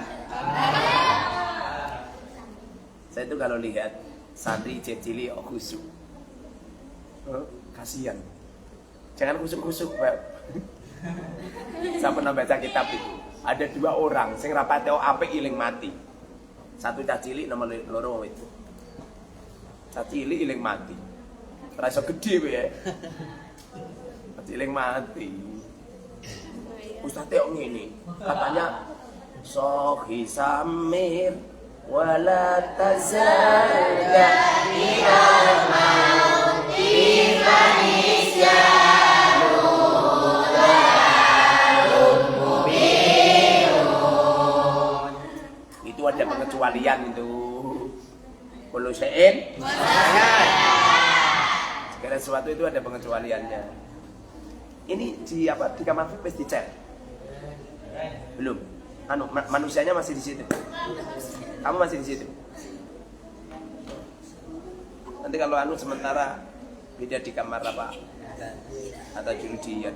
Saya itu kalau lihat santri cili khusyuk, kasihan. Jangan khusyuk-khusyuk, Pak. Saya pernah baca kitab itu. Ada 2 orang sing rapate apik iling mati. Satu cah cilik nomor loro itu. Cah cilik iling mati. Ora iso gedhe kowe ya. Cah cilik mati. Ustaz kok ngene. Katanya Sohi Samir wala tazalga ila mauti manisya. Ada pengecualian itu. Kullu syai'in segala sesuatu itu ada pengecualiannya. Ini di kamar wis dicek. Belum. Manusianya masih di situ. Kamu masih di situ. Nanti kalau sementara beda di kamar apa? Atau jurudian.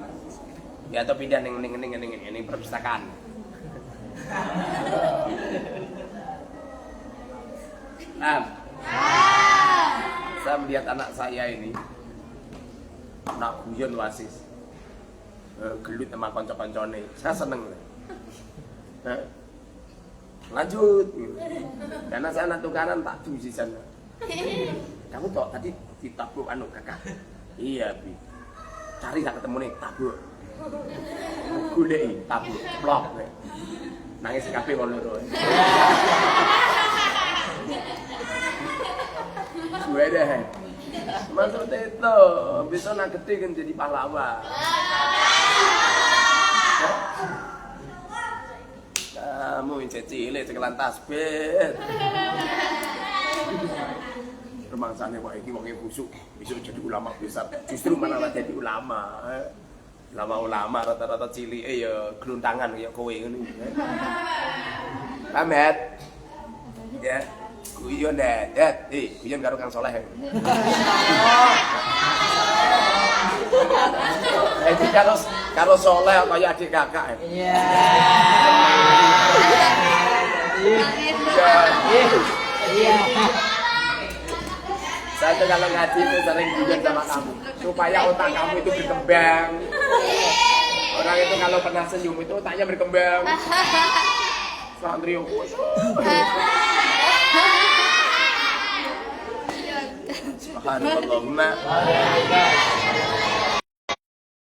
Ya atau pindah ning perpustakaan. Saya melihat anak saya ini, anak guyon wasis, gelut sama konco-koncone, saya seneng. Lanjut, karena saya anak tukaran tak tuh di sana. Kamu tau tadi ditabuk kakak? Iya, Bi. Cari tak ketemu nih tabuk. Goleki tabu plok. Nangis kabeh wong loro. Gue deh. Maksudnya itu bisa nak gede kan jadi pahlawan. Kamu cilik cekelan tasbih. Remangsane wae iki wong busuk, besok jadi ulama besar. Justru malah jadi ulama. Ulama rata-rata cilike ya gluntangan kaya kowe ngene. Pamet. Ya. Guyon det. Guyon karo Kang Soleh. Iki karo Soleh kaya adik kakak. Iya. Iya. Saya tuh kalau ngaji itu sering guyon sama kamu supaya otak kamu itu berkembang. Orang itu kalau pernah senyum itu otaknya berkembang. Santri Subhanallah.